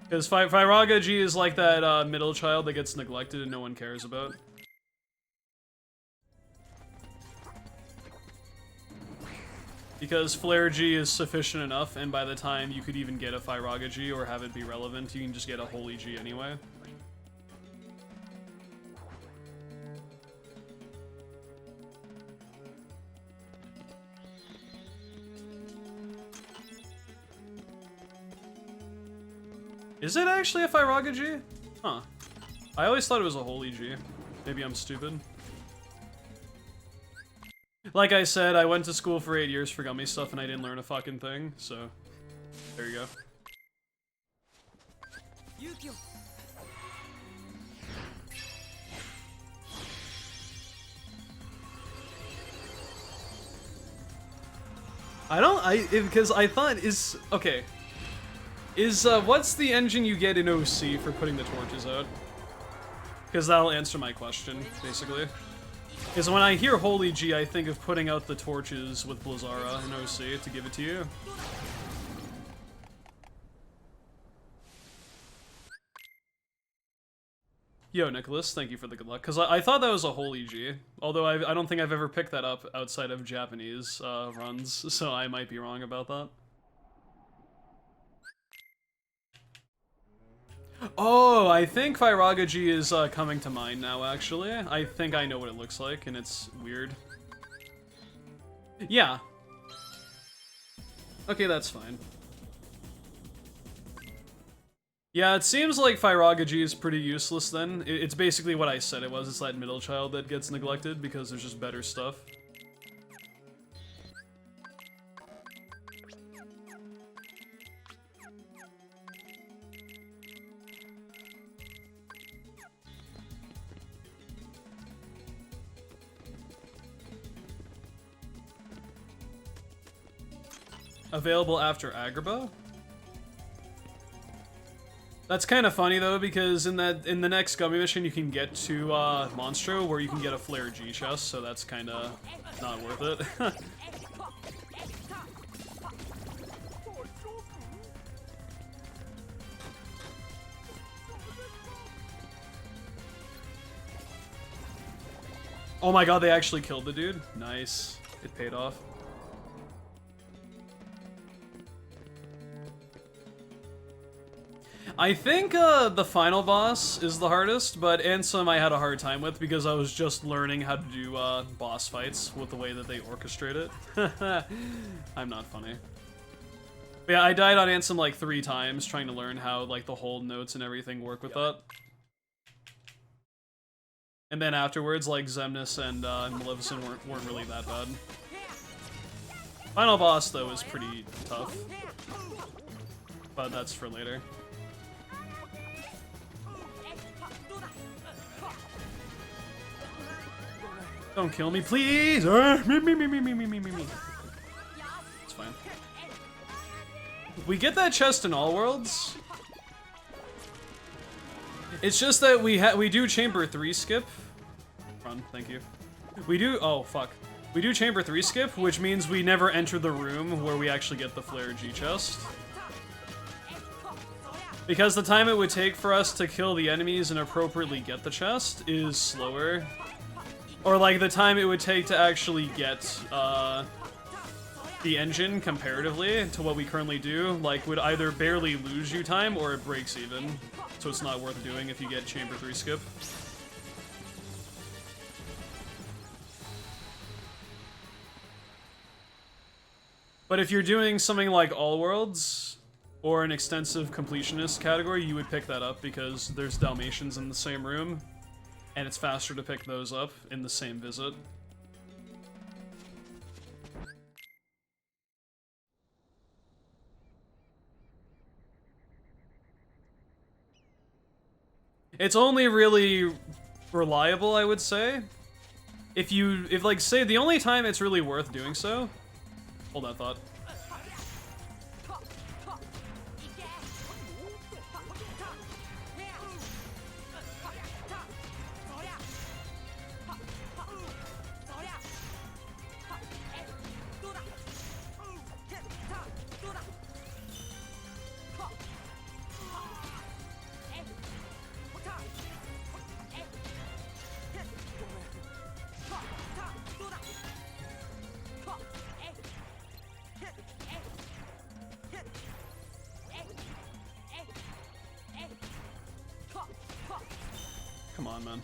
Because Fyraga G is like that middle child that gets neglected and no one cares about. Because Flare G is sufficient enough, and by the time you could even get a Fyraga G or have it be relevant, you can just get a Holy G anyway. Is it actually a Fyraga G? Huh. I always thought it was a Holy G. Maybe I'm stupid. Like I said, I went to school for 8 years for gummy stuff and I didn't learn a fucking thing, so there you go. Because I thought okay. What's the engine you get in OC for putting the torches out? Because that'll answer my question, basically. Because when I hear Holy G, I think of putting out the torches with Blizzara in OC to give it to you. Yo, Nicholas, thank you for the good luck. Because I thought that was a Holy G. Although I don't think I've ever picked that up outside of Japanese runs, so I might be wrong about that. Oh, I think Fyraga G is coming to mind now, actually. I think I know what it looks like, and it's weird. Yeah. Okay, that's fine. Yeah, it seems like Fyraga G is pretty useless then. It's basically what I said it was. It's that middle child that gets neglected because there's just better stuff. Available after Agrabah? That's kind of funny though, because in the next gummy mission you can get to Monstro where you can get a Flare G chest, so that's kind of not worth it. Oh my god, they actually killed the dude? Nice. It paid off. I think the final boss is the hardest, but Ansem I had a hard time with because I was just learning how to do boss fights with the way that they orchestrate it. I'm not funny. But yeah, I died on Ansem like 3 times trying to learn how like the hold notes and everything work with that. And then afterwards, like Xemnas and Maleficent weren't really that bad. Final boss though is pretty tough, but that's for later. Don't kill me, please! Me. It's fine. We get that chest in all worlds. It's just that we do Chamber 3 skip. Run, thank you. We do, oh fuck. We do Chamber 3 skip, which means we never enter the room where we actually get the Flare G chest. Because the time it would take for us to kill the enemies and appropriately get the chest is slower. Or like the time it would take to actually get the engine comparatively to what we currently do, like would either barely lose you time or it breaks even. So it's not worth doing if you get Chamber 3 skip. But if you're doing something like All Worlds, or an extensive completionist category, you would pick that up because there's Dalmatians in the same room, and it's faster to pick those up in the same visit. It's only really reliable, I would say. If like, say, the only time it's really worth doing so... Hold that thought. Come on, man.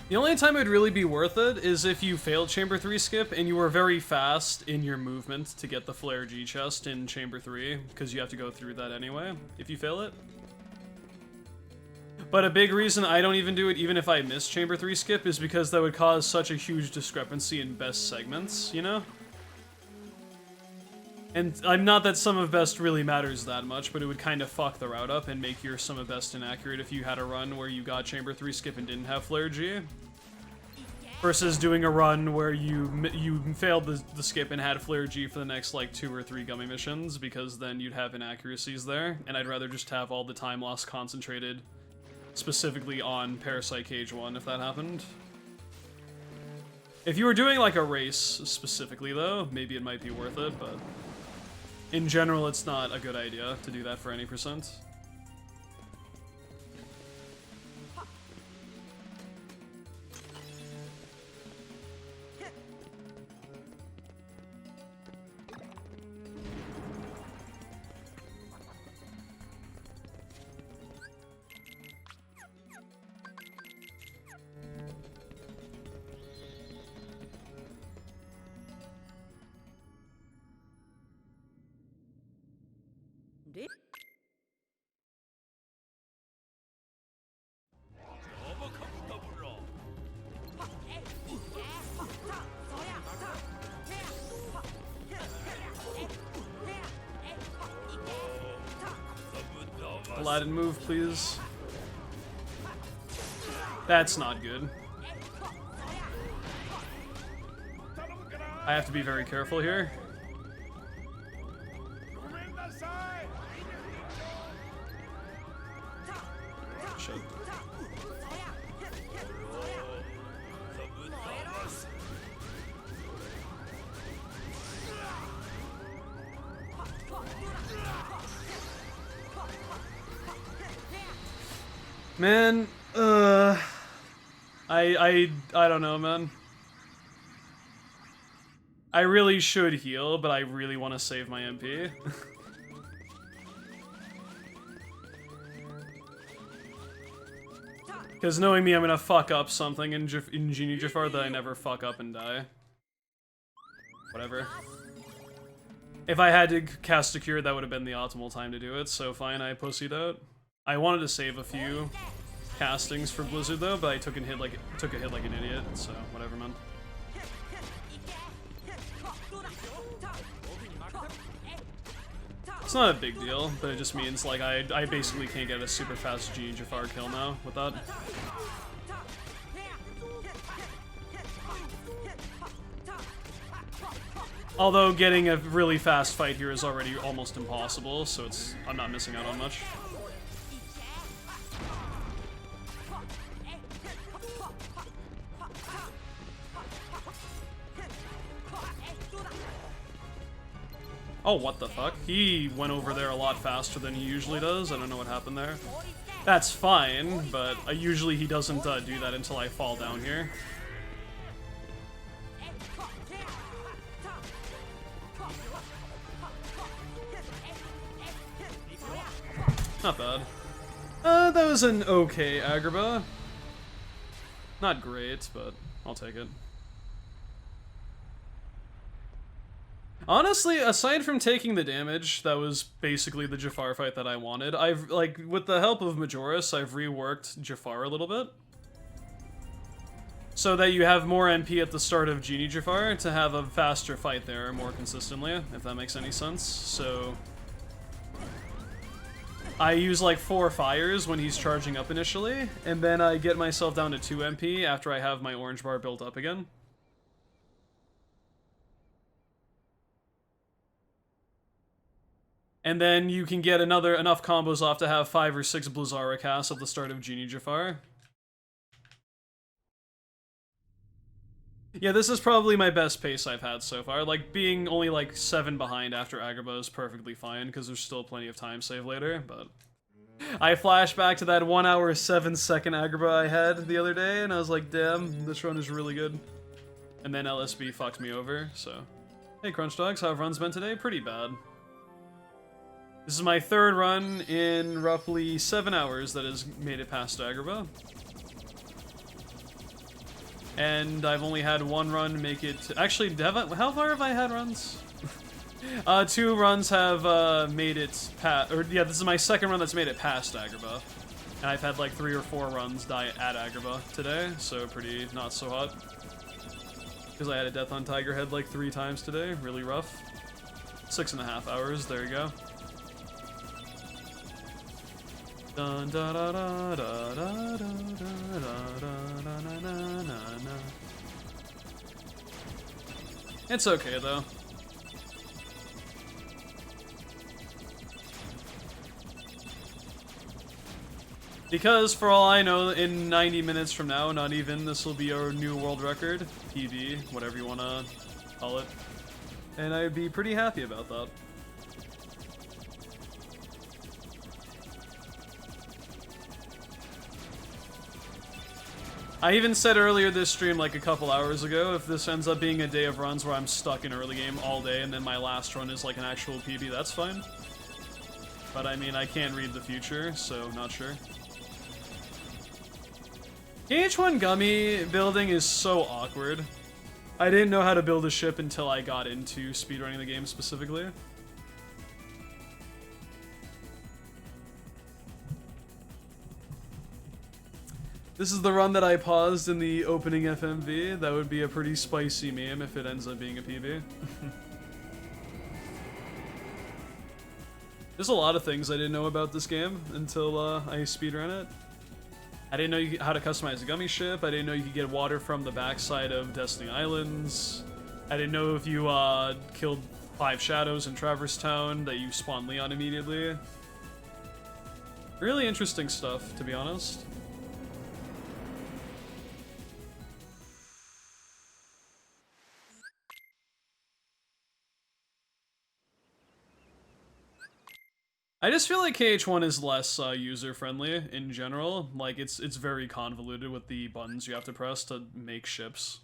The only time it would really be worth it is if you failed Chamber 3 skip and you were very fast in your movement to get the Flare G chest in Chamber 3, because you have to go through that anyway if you fail it. But a big reason I don't even do it even if I miss Chamber 3 skip is because that would cause such a huge discrepancy in best segments, you know? And I'm not that sum of best really matters that much, but it would kind of fuck the route up and make your sum of best inaccurate if you had a run where you got Chamber 3 skip and didn't have Flare G. Versus doing a run where you failed the skip and had Flare G for the next like 2 or 3 gummy missions, because then you'd have inaccuracies there, and I'd rather just have all the time loss concentrated specifically on Parasite Cage 1 if that happened. If you were doing like a race specifically though, maybe it might be worth it, but in general it's not a good idea to do that for any percent. Aladdin move, please. That's not good. I have to be very careful here. Shit. Man, I don't know, man. I really should heal, but I really want to save my MP. Because knowing me, I'm gonna fuck up something in Genie Jafar that I never fuck up and die. Whatever. If I had to cast a cure, that would have been the optimal time to do it, so fine, I pussied out. I wanted to save a few castings for Blizzard though, but I took a hit like an idiot, so whatever, man. It's not a big deal, but it just means like I basically can't get a super fast Genie Jafar kill now with that. Although getting a really fast fight here is already almost impossible, so I'm not missing out on much. Oh, what the fuck? He went over there a lot faster than he usually does. I don't know what happened there. That's fine, but usually he doesn't do that until I fall down here. Not bad. That was an okay Agrabah. Not great, but I'll take it. Honestly, aside from taking the damage, that was basically the Jafar fight that I wanted. I've, like, with the help of Majoris, I've reworked Jafar a little bit. So that you have more MP at the start of Genie Jafar to have a faster fight there more consistently, if that makes any sense. So I use like 4 fires when he's charging up initially, and then I get myself down to 2 MP after I have my orange bar built up again. And then you can get enough combos off to have 5 or 6 Blazara casts at the start of Genie Jafar. Yeah, this is probably my best pace I've had so far. Like, being only like 7 behind after Agrabah is perfectly fine, because there's still plenty of time save later, but I flash back to that 1 hour 7-second Agrabah I had the other day, and I was like, damn, this run is really good. And then LSB fucked me over, so. Hey Crunch Dogs, how have runs been today? Pretty bad. This is my 3rd run in roughly 7 hours that has made it past Agrabah. And I've only had 1 run make it... Actually, how far have I had runs? 2 runs have made it past... Or, yeah, this is my 2nd run that's made it past Agrabah. And I've had like 3 or 4 runs die at Agrabah today, so pretty not so hot. Because I had a death on Tiger Head like 3 times today, really rough. 6.5 hours, there you go. Dun, da, da, da, da, da, da, da, da, na, na. It's okay though. Because for all I know, in 90 minutes from now, not even, this will be our new world record, PB, whatever you want to call it. And I'd be pretty happy about that. I even said earlier this stream, like a couple hours ago, if this ends up being a day of runs where I'm stuck in early game all day and then my last run is like an actual PB, that's fine. But I mean, I can't read the future, so not sure. KH1 Gummy building is so awkward. I didn't know how to build a ship until I got into speedrunning the game specifically. This is the run that I paused in the opening FMV. That would be a pretty spicy meme if it ends up being a PB. There's a lot of things I didn't know about this game until I speedran it. I didn't know how to customize a gummy ship. I didn't know you could get water from the backside of Destiny Islands. I didn't know if you killed 5 shadows in Traverse Town that you spawn Leon immediately. Really interesting stuff, to be honest. I just feel like KH1 is less user-friendly in general. Like, it's very convoluted with the buttons you have to press to make ships.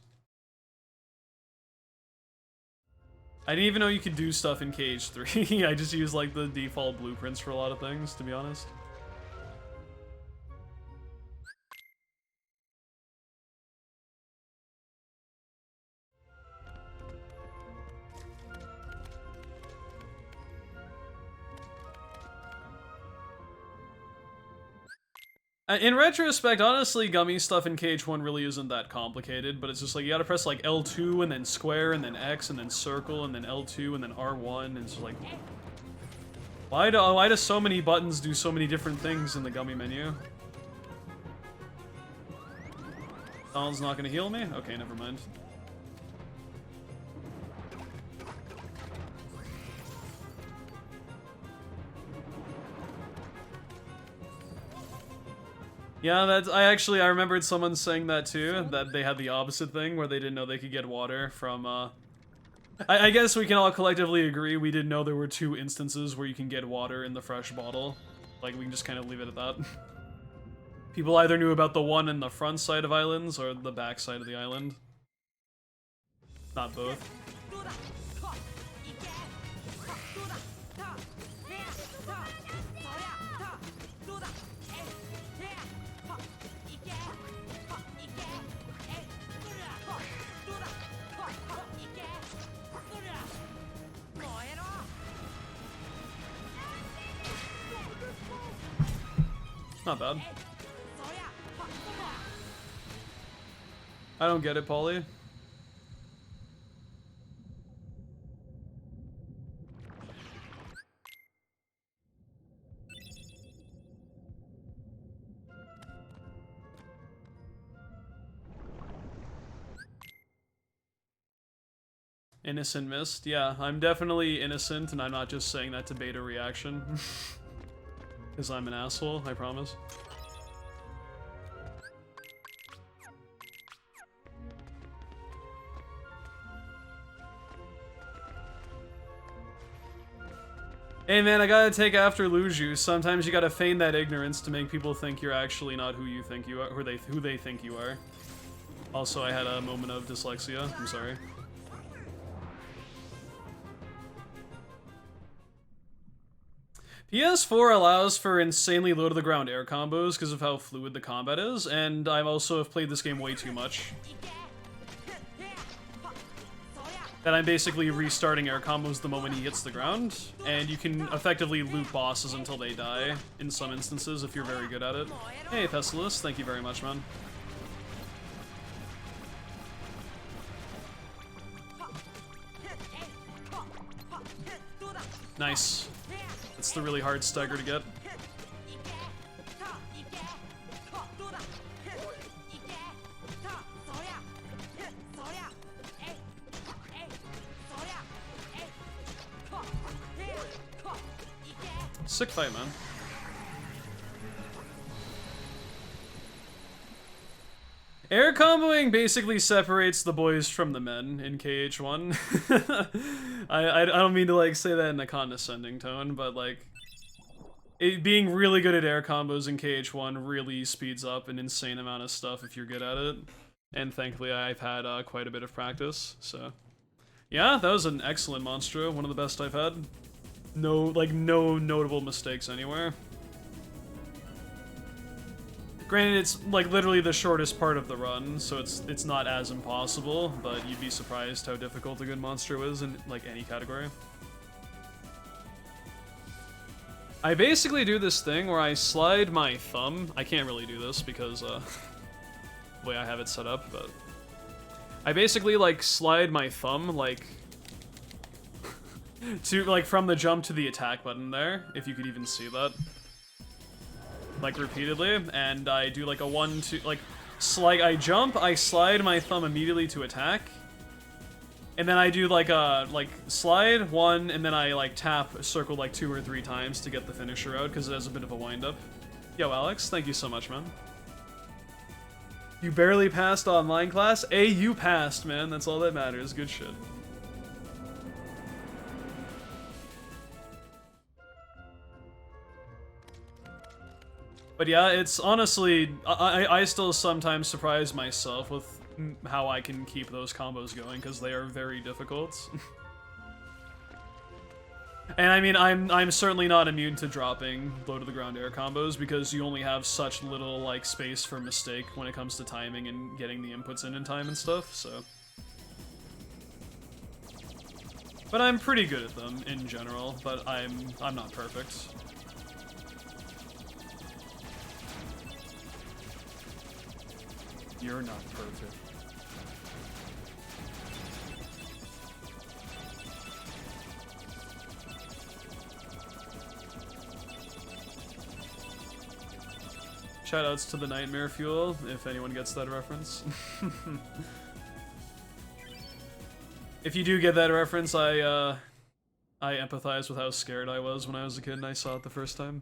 I didn't even know you could do stuff in KH3. I just use, like, the default blueprints for a lot of things, to be honest. In retrospect, honestly, gummy stuff in KH1 really isn't that complicated, but it's just like you gotta press like L2 and then square and then X and then circle and then L2 and then R1 and it's just like... Why do so many buttons do so many different things in the gummy menu? Donald's not gonna heal me? Okay, never mind. Yeah, I remembered someone saying that too, that they had the opposite thing, where they didn't know they could get water from, I guess we can all collectively agree we didn't know there were 2 instances where you can get water in the fresh bottle. Like, we can just kind of leave it at that. People either knew about the one in the front side of islands or the back side of the island. Not both. Not bad. I don't get it, Paulie. Innocent mist? Yeah, I'm definitely innocent, and I'm not just saying that to bait a reaction. Because I'm an asshole, I promise. Hey man, I gotta take after Luju. Sometimes you gotta feign that ignorance to make people think you're actually not who you think you are, who they think you are. Also, I had a moment of dyslexia. I'm sorry. PS4 allows for insanely low-to-the-ground air combos because of how fluid the combat is, and I also have played this game way too much. That I'm basically restarting air combos the moment he hits the ground, and you can effectively loop bosses until they die, in some instances, if you're very good at it. Hey, Pestilus, thank you very much, man. Nice. It's the really hard stagger to get. Sick fight, man. Air comboing basically separates the boys from the men in KH1. I don't mean to like say that in a condescending tone, but like being really good at air combos in KH1 really speeds up an insane amount of stuff if you're good at it. And thankfully I've had quite a bit of practice, so yeah, that was an excellent monstro, one of the best I've had. No notable mistakes anywhere. Granted, it's like literally the shortest part of the run, so it's not as impossible, but you'd be surprised how difficult a good monster is in like any category. I basically do this thing where I slide my thumb. I can't really do this because the way I have it set up, but I basically like slide my thumb like to like from the jump to the attack button there, if you could even see that. Like repeatedly, and I do like a 1-2 like I jump, I slide my thumb immediately to attack, and then I do like a slide 1, and then I like tap a circle like 2 or 3 times to get the finisher out because it has a bit of a wind up. Yo, Alex, thank you so much, man. You barely passed online class? Hey, you passed, man. That's all that matters. Good shit. But yeah, it's honestly, I still sometimes surprise myself with how I can keep those combos going, because they are very difficult. And I mean, I'm certainly not immune to dropping low-to-the-ground air combos, because you only have such little, like, space for mistake when it comes to timing and getting the inputs in time and stuff, so. But I'm pretty good at them, in general, but I'm not perfect. You're not perfect. Shoutouts to the Nightmare Fuel, if anyone gets that reference. If you do get that reference, I empathize with how scared I was when I was a kid and I saw it the first time.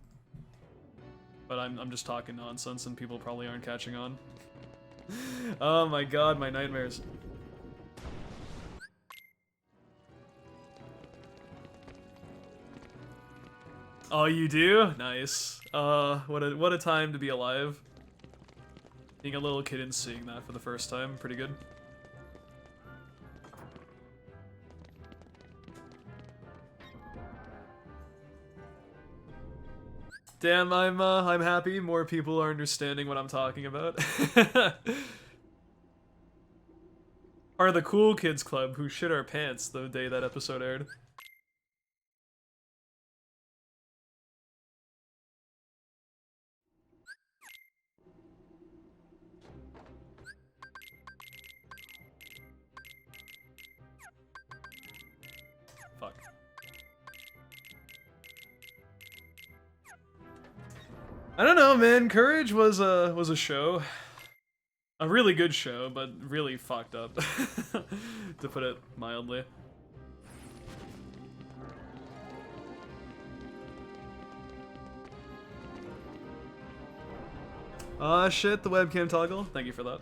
But I'm just talking nonsense and people probably aren't catching on. Oh my god, my nightmares. Oh, you do? Nice. What a time to be alive. Being a little kid and seeing that for the first time, pretty good. Damn, I'm happy more people are understanding what I'm talking about. Are the cool kids club who shit our pants the day that episode aired. Fuck. I don't know, man. Courage was a show. A really good show, but really fucked up, to put it mildly. Shit, the webcam toggle. Thank you for that.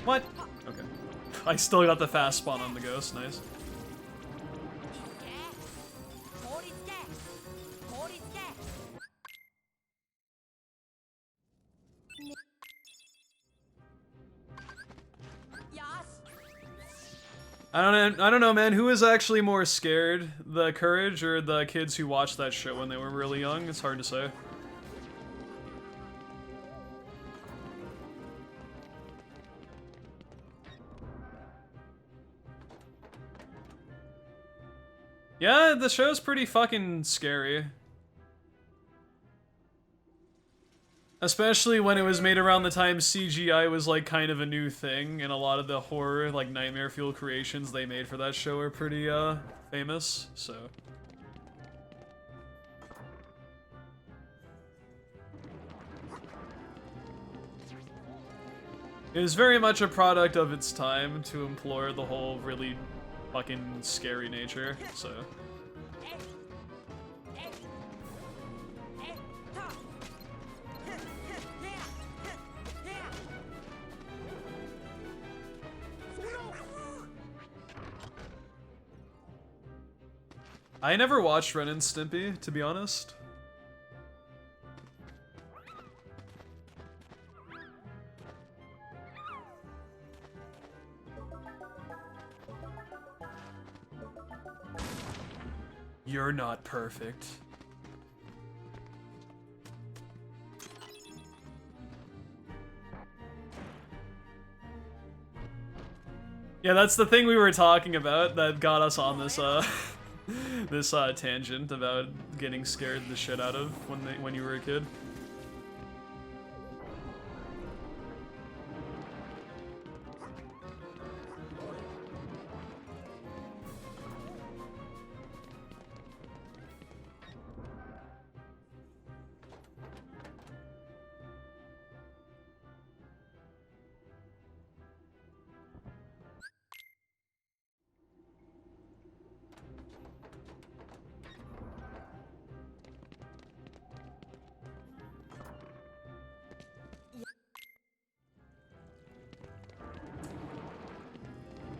What? Okay. I still got the fast spawn on the ghost, nice. I don't know, man. Who is actually more scared? The Courage or the kids who watched that shit when they were really young? It's hard to say. Yeah, the show's pretty fucking scary. Especially when it was made around the time CGI was like kind of a new thing, and a lot of the horror, like nightmare fuel creations they made for that show are pretty famous, so. It was very much a product of its time to implore the whole really fucking scary nature, so. I never watched Ren and Stimpy, to be honest. You're not perfect. Yeah, that's the thing we were talking about that got us on this this tangent about getting scared the shit out of when you were a kid.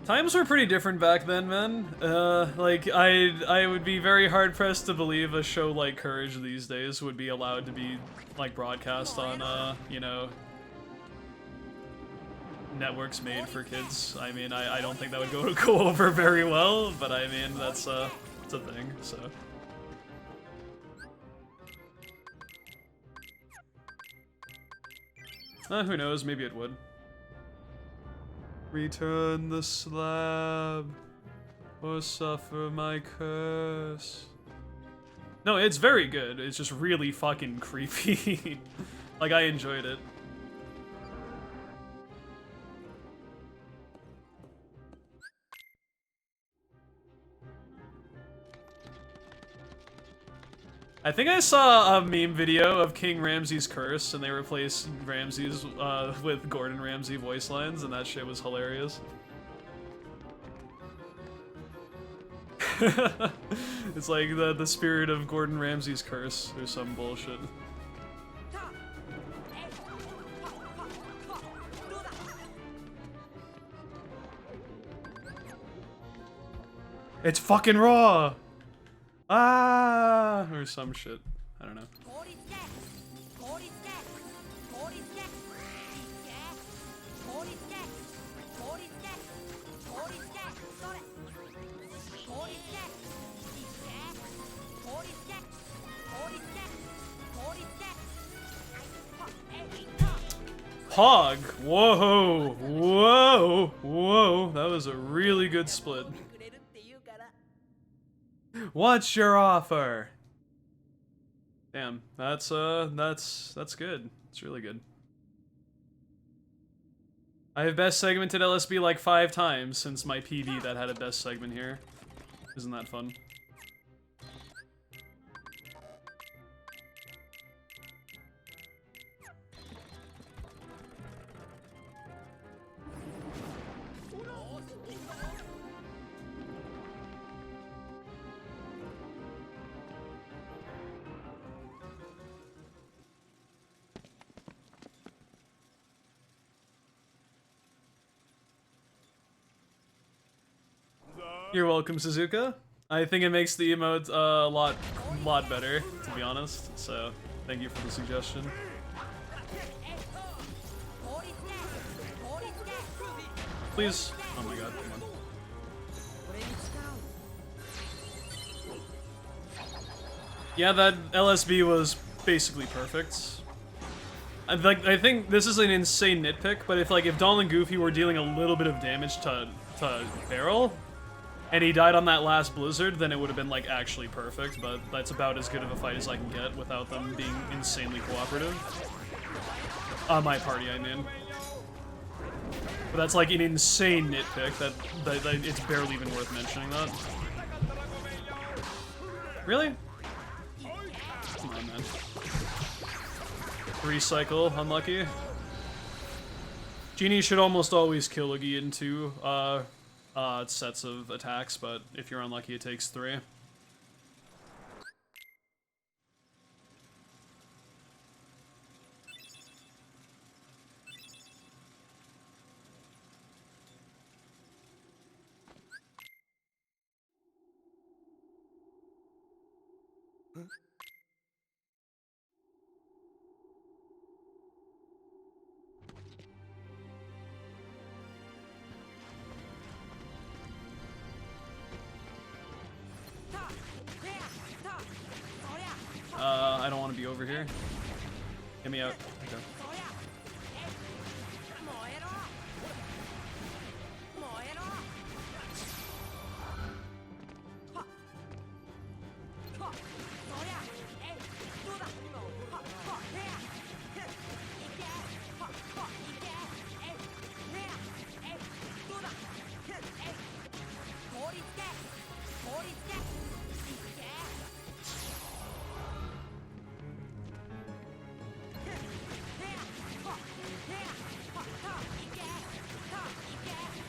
Times were pretty different back then, man. Like, I would be very hard-pressed to believe a show like Courage these days would be allowed to be, like, broadcast on, you know, networks made for kids. I mean, I don't think that would go over very well, but I mean, it's a thing, so. Who knows, maybe it would. Return the slab, or suffer my curse. No, it's very good. It's just really fucking creepy. Like, I enjoyed it. I think I saw a meme video of King Ramsay's curse, and they replaced Ramsay's with Gordon Ramsay voice lines, and that shit was hilarious. It's like the spirit of Gordon Ramsay's curse, or some bullshit. It's fucking raw! Ah, or some shit. I don't know. Hog! Whoa! Whoa! Whoa! That was a really good split. What's your offer? Damn, that's good. It's really good. I have best segmented LSB like 5 times since my PB that had a best segment here. Isn't that fun? You're welcome, Suzuka. I think it makes the emote a lot better, to be honest. So, thank you for the suggestion. Please. Oh my god, come on. Yeah, that LSB was basically perfect. I think this is an insane nitpick, but if Donald and Goofy were dealing a little bit of damage to Barrel, and he died on that last blizzard, then it would have been like actually perfect, but that's about as good of a fight as I can get without them being insanely cooperative. My party, I mean. But that's like an insane nitpick that it's barely even worth mentioning that. Really? Come on, man. Recycle, unlucky. Genie should almost always kill Oogie in 2 sets of attacks, but if you're unlucky, it takes 3. I don't want to be over here. Get me out. Okay.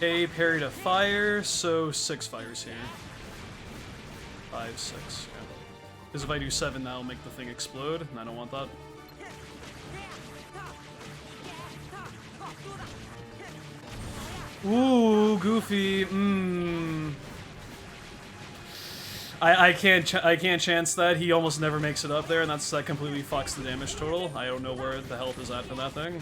Okay, parry to fire, so 6 fires here. 5, 6, yeah. Because if I do 7, that'll make the thing explode, and I don't want that. Ooh, Goofy, I can't chance that. He almost never makes it up there, and that completely fucks the damage total. I don't know where the health is at for that thing.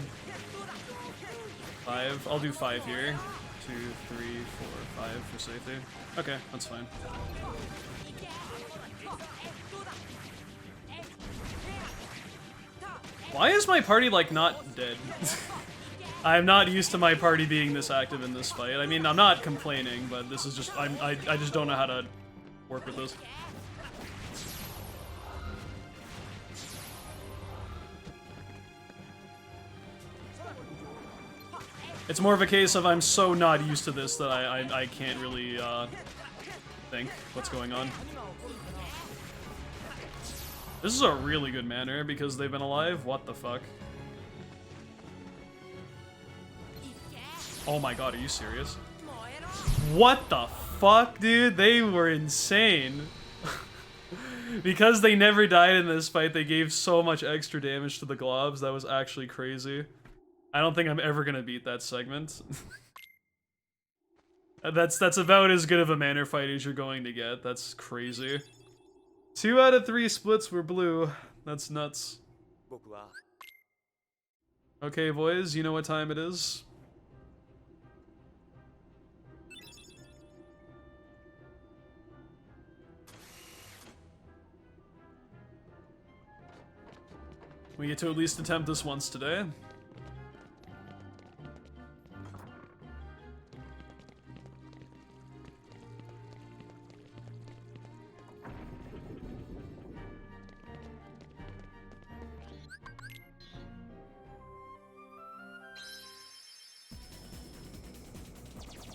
5, I'll do 5 here. 2, 3, 4, 5 for safety. Okay, that's fine. Why is my party, like, not dead? I'm not used to my party being this active in this fight. I mean, I'm not complaining, but this is just, I just don't know how to work with this. It's more of a case of I'm so not used to this that I can't really, think what's going on. This is a really good manner because they've been alive? What the fuck? Oh my god, are you serious? What the fuck, dude? They were insane. Because they never died in this fight, they gave so much extra damage to the globs. That was actually crazy. I don't think I'm ever gonna beat that segment. That's about as good of a manner fight as you're going to get. That's crazy. 2 out of 3 splits were blue. That's nuts. Okay, boys, you know what time it is. We get to at least attempt this once today.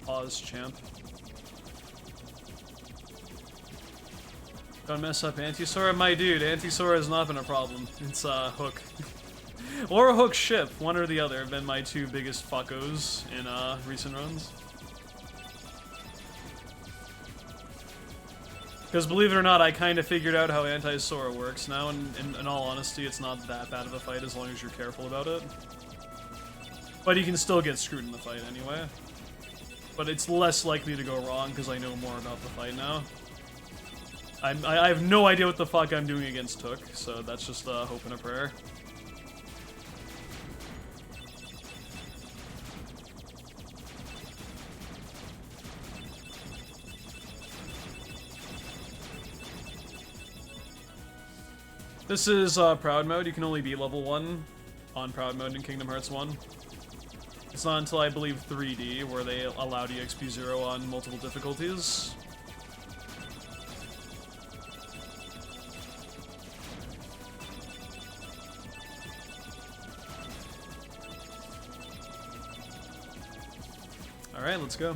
Pause, champ. Don't mess up Anti-Sora. My dude, Anti-Sora has not been a problem. It's Hook. Or a Hook ship. One or the other have been my 2 biggest fuckos in recent runs. Because believe it or not, I kind of figured out how Anti-Sora works now, and in all honesty, it's not that bad of a fight as long as you're careful about it. But you can still get screwed in the fight anyway. But it's less likely to go wrong because I know more about the fight now. I have no idea what the fuck I'm doing against Hook, so that's just a hope and a prayer. This is Proud Mode. You can only be level 1 on Proud Mode in Kingdom Hearts 1. It's not until I believe 3D where they allowed EXP 0 on multiple difficulties. Alright, let's go.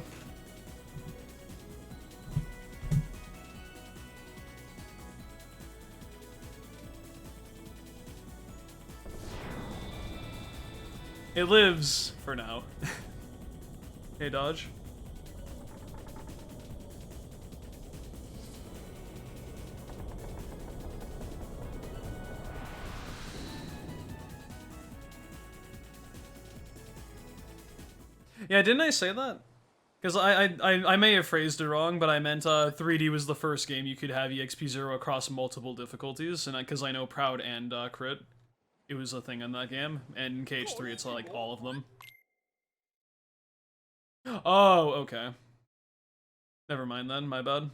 It lives for now. Hey, Dodge. Yeah, didn't I say that? Because I may have phrased it wrong, but I meant 3D was the first game you could have EXP 0 across multiple difficulties, and because I know Proud and Crit, it was a thing in that game, and in KH3 it's like all of them. Oh, okay. Never mind then, my bad.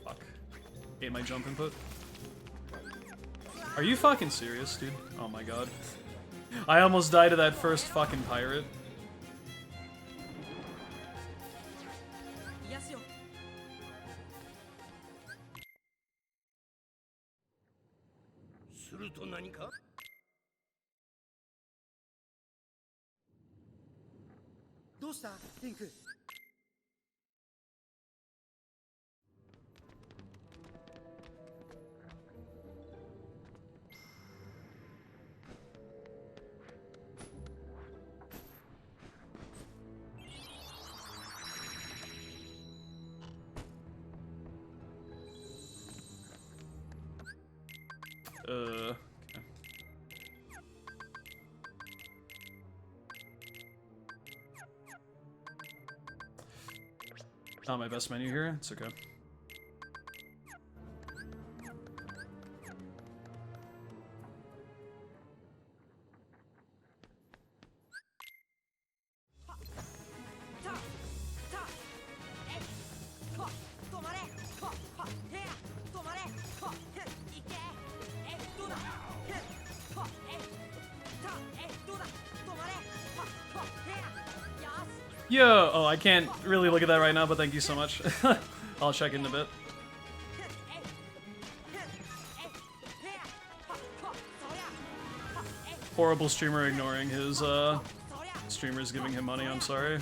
Fuck. Ate my jump input. Are you fucking serious, dude? Oh my god. I almost died to that first fucking pirate. Okay. Not my best menu here, it's okay. Yo! Oh, I can't really look at that right now, but thank you so much. I'll check in a bit. Horrible streamer ignoring his, streamers giving him money, I'm sorry.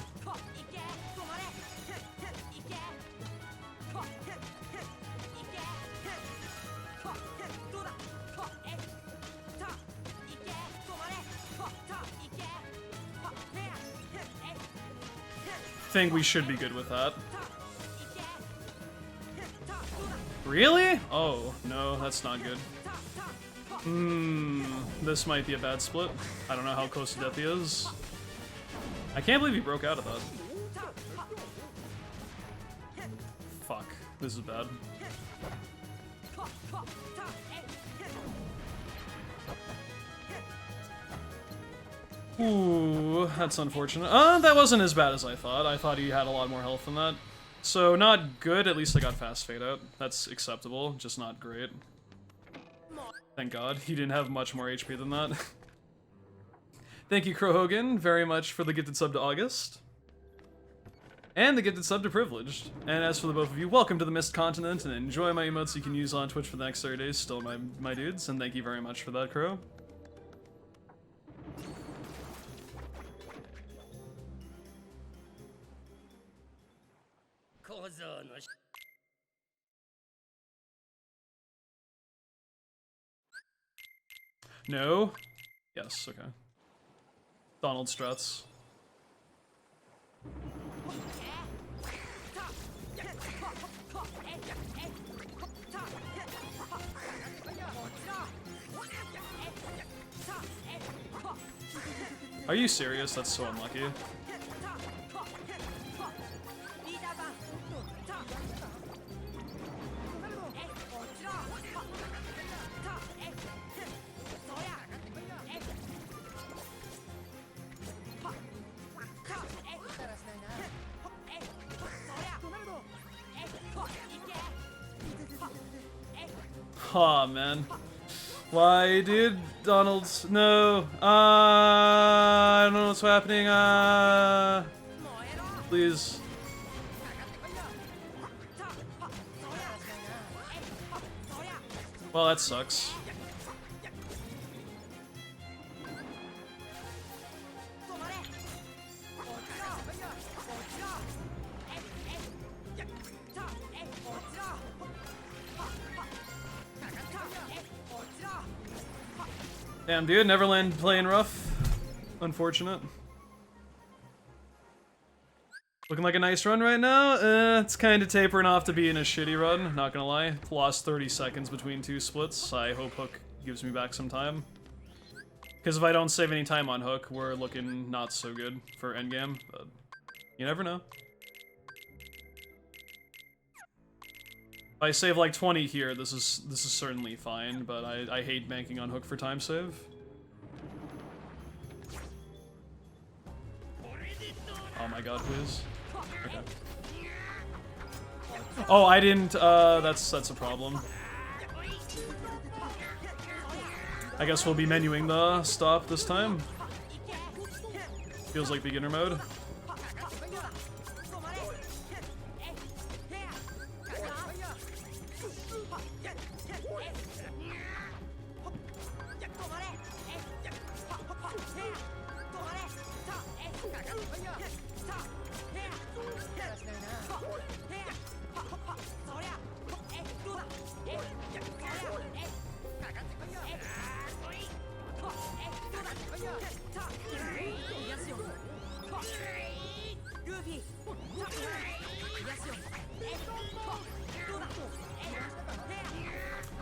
I think we should be good with that. Really? Oh, no, that's not good. This might be a bad split. I don't know how close to death he is. I can't believe he broke out of that. This is bad. Ooh, that's unfortunate. That wasn't as bad as I thought. I thought he had a lot more health than that. So, not good, at least I got fast fade out. That's acceptable, just not great. Thank God, he didn't have much more HP than that. Thank you, Crow Hogan, very much for the gifted sub to August. And the gifted sub to Privileged. And as for the both of you, welcome to the Mist Continent, and enjoy my emotes you can use on Twitch for the next 30 days, still my dudes, and thank you very much for that, Crow. No? Yes, okay. Donald Struts. Are you serious? That's so unlucky. Aw, oh, man. Why, dude? Donald's... No. I don't know what's happening. Please. Well, that sucks. Damn, dude, Neverland playing rough. Unfortunate. Looking like a nice run right now. It's kind of tapering off to being a shitty run, not gonna lie. Lost 30 seconds between two splits. I hope Hook gives me back some time. Because if I don't save any time on Hook, we're looking not so good for endgame, but you never know. If I save like 20 here, this is certainly fine, but I hate banking on Hook for time save. Oh my god, please. Okay. Oh, I didn't, that's a problem. I guess we'll be menuing the stop this time. Feels like beginner mode.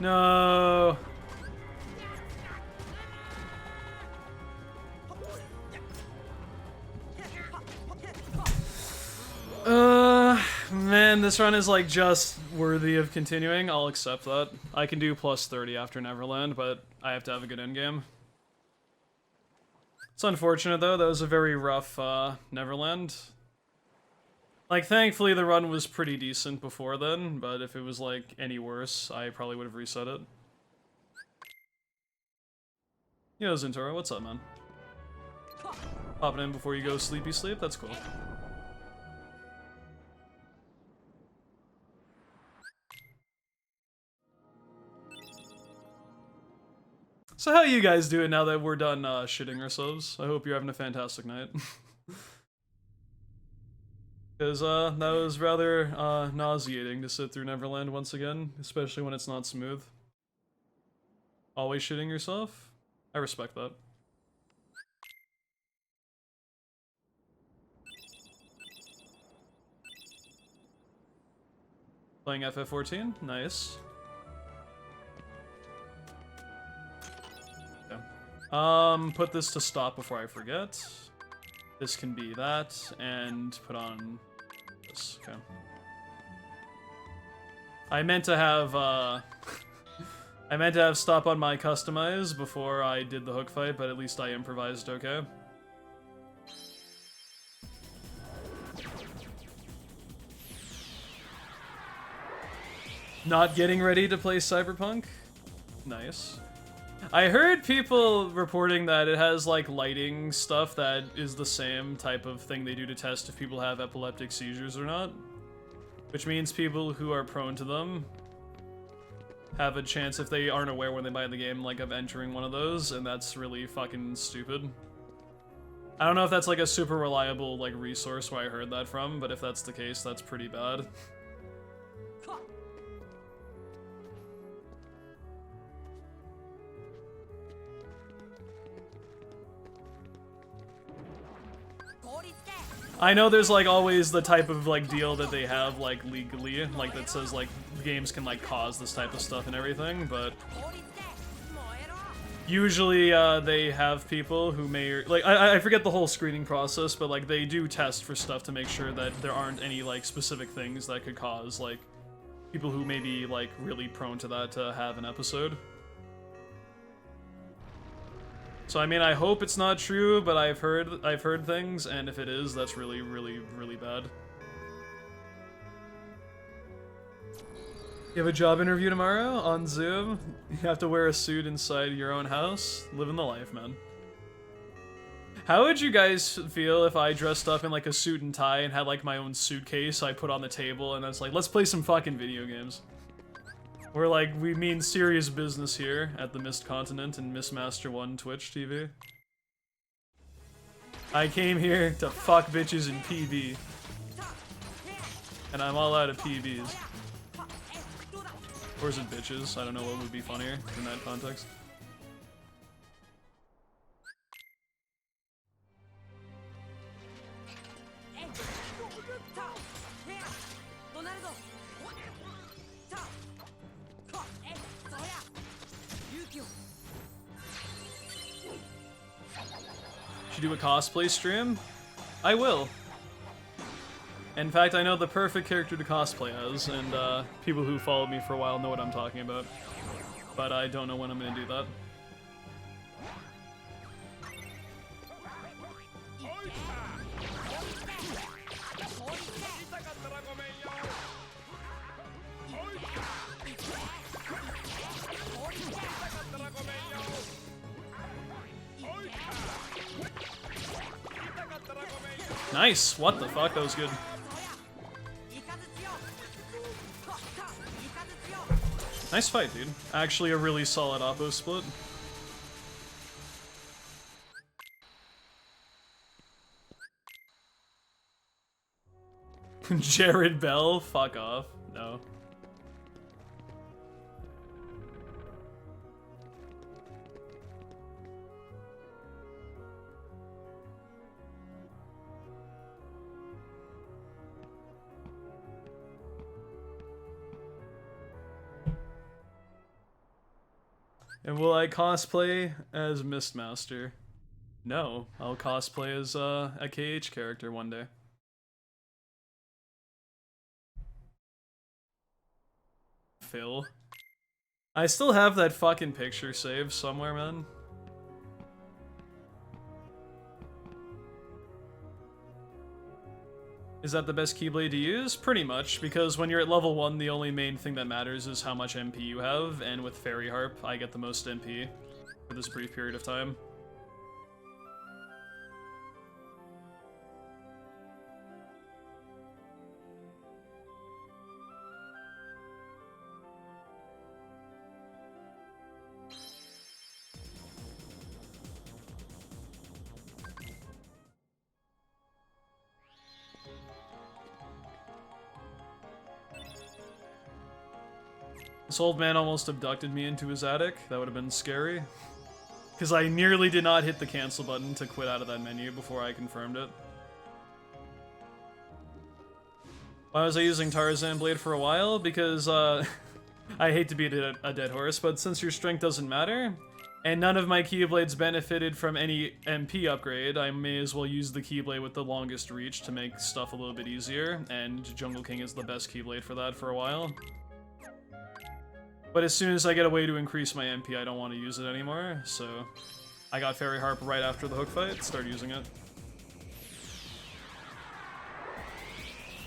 No. Man, this run is like just worthy of continuing. I'll accept that. I can do plus 30 after Neverland, but I have to have a good endgame. It's unfortunate though, that was a very rough Neverland. Like, thankfully the run was pretty decent before then, but if it was like any worse, I probably would have reset it. Yo, Zintoro, what's up, man? Popping in before you go sleepy sleep? That's cool. So how you guys doing now that we're done shitting ourselves? I hope you're having a fantastic night. Because that was rather nauseating to sit through Neverland once again, especially when it's not smooth. Always shitting yourself? I respect that. Playing FF14? Nice. Okay. Put this to stop before I forget. This can be that, and put on this. Okay. I meant to have, I meant to have stop on my customize before I did the hook fight, but at least I improvised okay. Not getting ready to play Cyberpunk? Nice. I heard people reporting that it has, like, lighting stuff that is the same type of thing they do to test if people have epileptic seizures or not. Which means people who are prone to them have a chance, if they aren't aware when they buy the game, like, of entering one of those, and that's really fucking stupid. I don't know if that's, like, a super reliable, like, resource where I heard that from, but if that's the case, that's pretty bad. I know there's, like, always the type of, like, deal that they have, like, legally, like, that says, like, games can, like, cause this type of stuff and everything, but usually, they have people who may, like, I forget the whole screening process, but, like, they do test for stuff to make sure that there aren't any, like, specific things that could cause, like, people who may be, like, really prone to that to have an episode. So I mean, I hope it's not true, but I've heard things, and if it is, that's really, really, really bad. You have a job interview tomorrow on Zoom? You have to wear a suit inside your own house? Living the life, man. How would you guys feel if I dressed up in like a suit and tie and had like my own suitcase I put on the table and it's like, let's play some fucking video games? We're like, we mean serious business here at the Mist Continent and Mistmaster 1 Twitch TV. I came here to fuck bitches in PB. And I'm all out of PBs. Or is it bitches? I don't know what would be funnier in that context. Should do a cosplay stream? I will. In fact, I know the perfect character to cosplay as, and people who followed me for a while know what I'm talking about. But I don't know when I'm gonna do that. Nice! What the fuck? That was good. Nice fight, dude. Actually a really solid oppo split. Jared Bell? Fuck off. No. And will I cosplay as Mistmaster? No, I'll cosplay as a KH character one day. Phil. I still have that fucking picture saved somewhere, man. Is that the best Keyblade to use? Pretty much, because when you're at level 1, the only main thing that matters is how much MP you have, and with Fairy Harp, I get the most MP for this brief period of time. This old man almost abducted me into his attic. That would have been scary. Because I nearly did not hit the cancel button to quit out of that menu before I confirmed it. Why was I using Tarzan Blade for a while? Because, I hate to beat a dead horse, but since your strength doesn't matter, and none of my Keyblades benefited from any MP upgrade, I may as well use the Keyblade with the longest reach to make stuff a little bit easier, and Jungle King is the best Keyblade for that for a while. But as soon as I get a way to increase my MP, I don't want to use it anymore, so I got Fairy Harp right after the hook fight, start using it.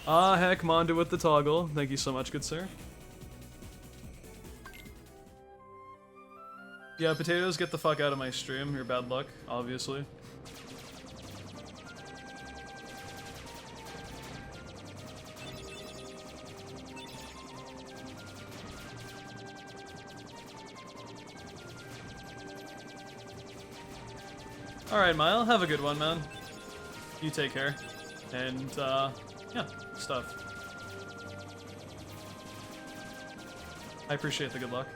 Ah, heck, Mondo with the toggle. Thank you so much, good sir. Yeah, potatoes, get the fuck out of my stream. You're bad luck, obviously. Alright, Mile, have a good one, man. You take care. And, yeah, stuff. I appreciate the good luck.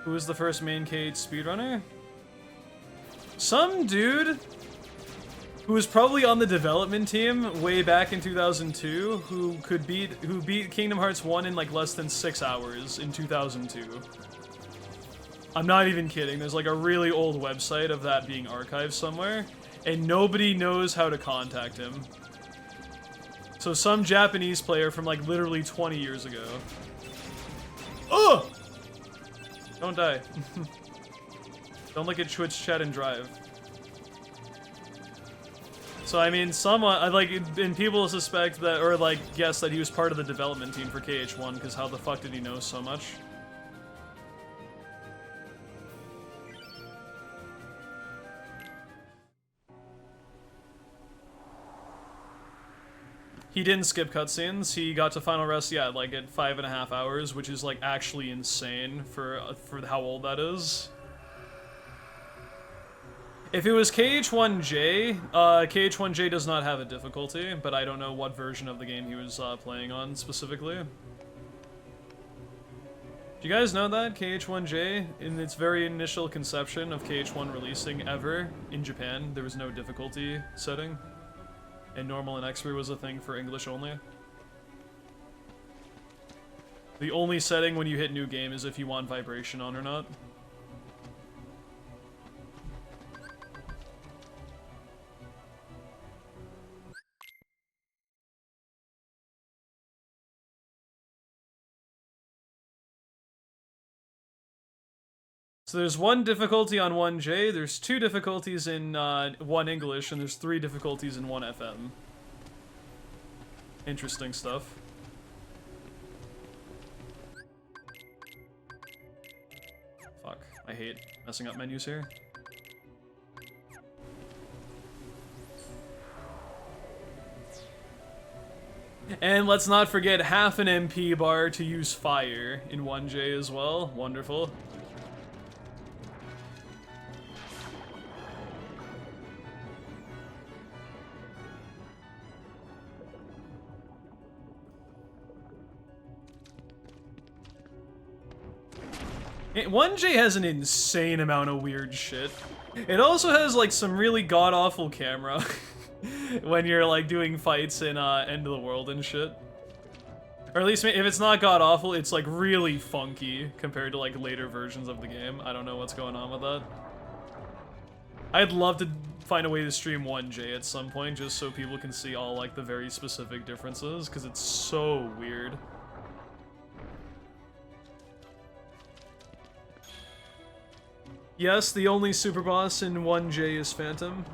Who was the first main KH speedrunner? Some dude who was probably on the development team way back in 2002 who beat Kingdom Hearts 1 in like less than 6 hours in 2002. I'm not even kidding. There's like a really old website of that being archived somewhere, and nobody knows how to contact him. So some Japanese player from like literally 20 years ago. Ugh! Don't die. Don't look at Twitch chat and drive. So I mean, someone like, and people suspect that, or like guess that he was part of the development team for KH1, because how the fuck did he know so much? He didn't skip cutscenes. He got to Final Rest, yeah, like at 5.5 hours, which is like actually insane for how old that is. If it was KH1J, KH1J does not have a difficulty, but I don't know what version of the game he was playing on specifically. Do you guys know that KH1J, in its very initial conception of KH1 releasing ever in Japan, there was no difficulty setting? And normal and expert was a thing for English only. The only setting when you hit new game is if you want vibration on or not. So there's one difficulty on 1J, there's 2 difficulties in 1 English, and there's 3 difficulties in 1 FM. Interesting stuff. Fuck, I hate messing up menus here. And let's not forget half an MP bar to use fire in 1J as well. Wonderful. It, 1J has an insane amount of weird shit. It also has like some really god-awful camera when you're like doing fights in End of the World and shit. Or at least if it's not god-awful, it's like really funky compared to like later versions of the game. I don't know what's going on with that. I'd love to find a way to stream 1J at some point just so people can see all like the very specific differences, because it's so weird. Yes, the only super boss in 1J is Phantom.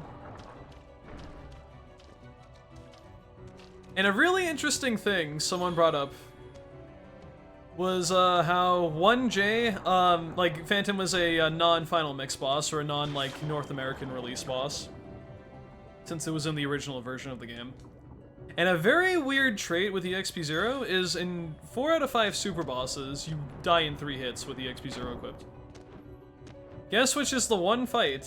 And a really interesting thing someone brought up was how 1J, like, Phantom was a non-final mix boss, or a non-like, North American release boss, since it was in the original version of the game. And a very weird trait with the XP0 is in 4 out of 5 super bosses, you die in 3 hits with the XP0 equipped. Guess which is the one fight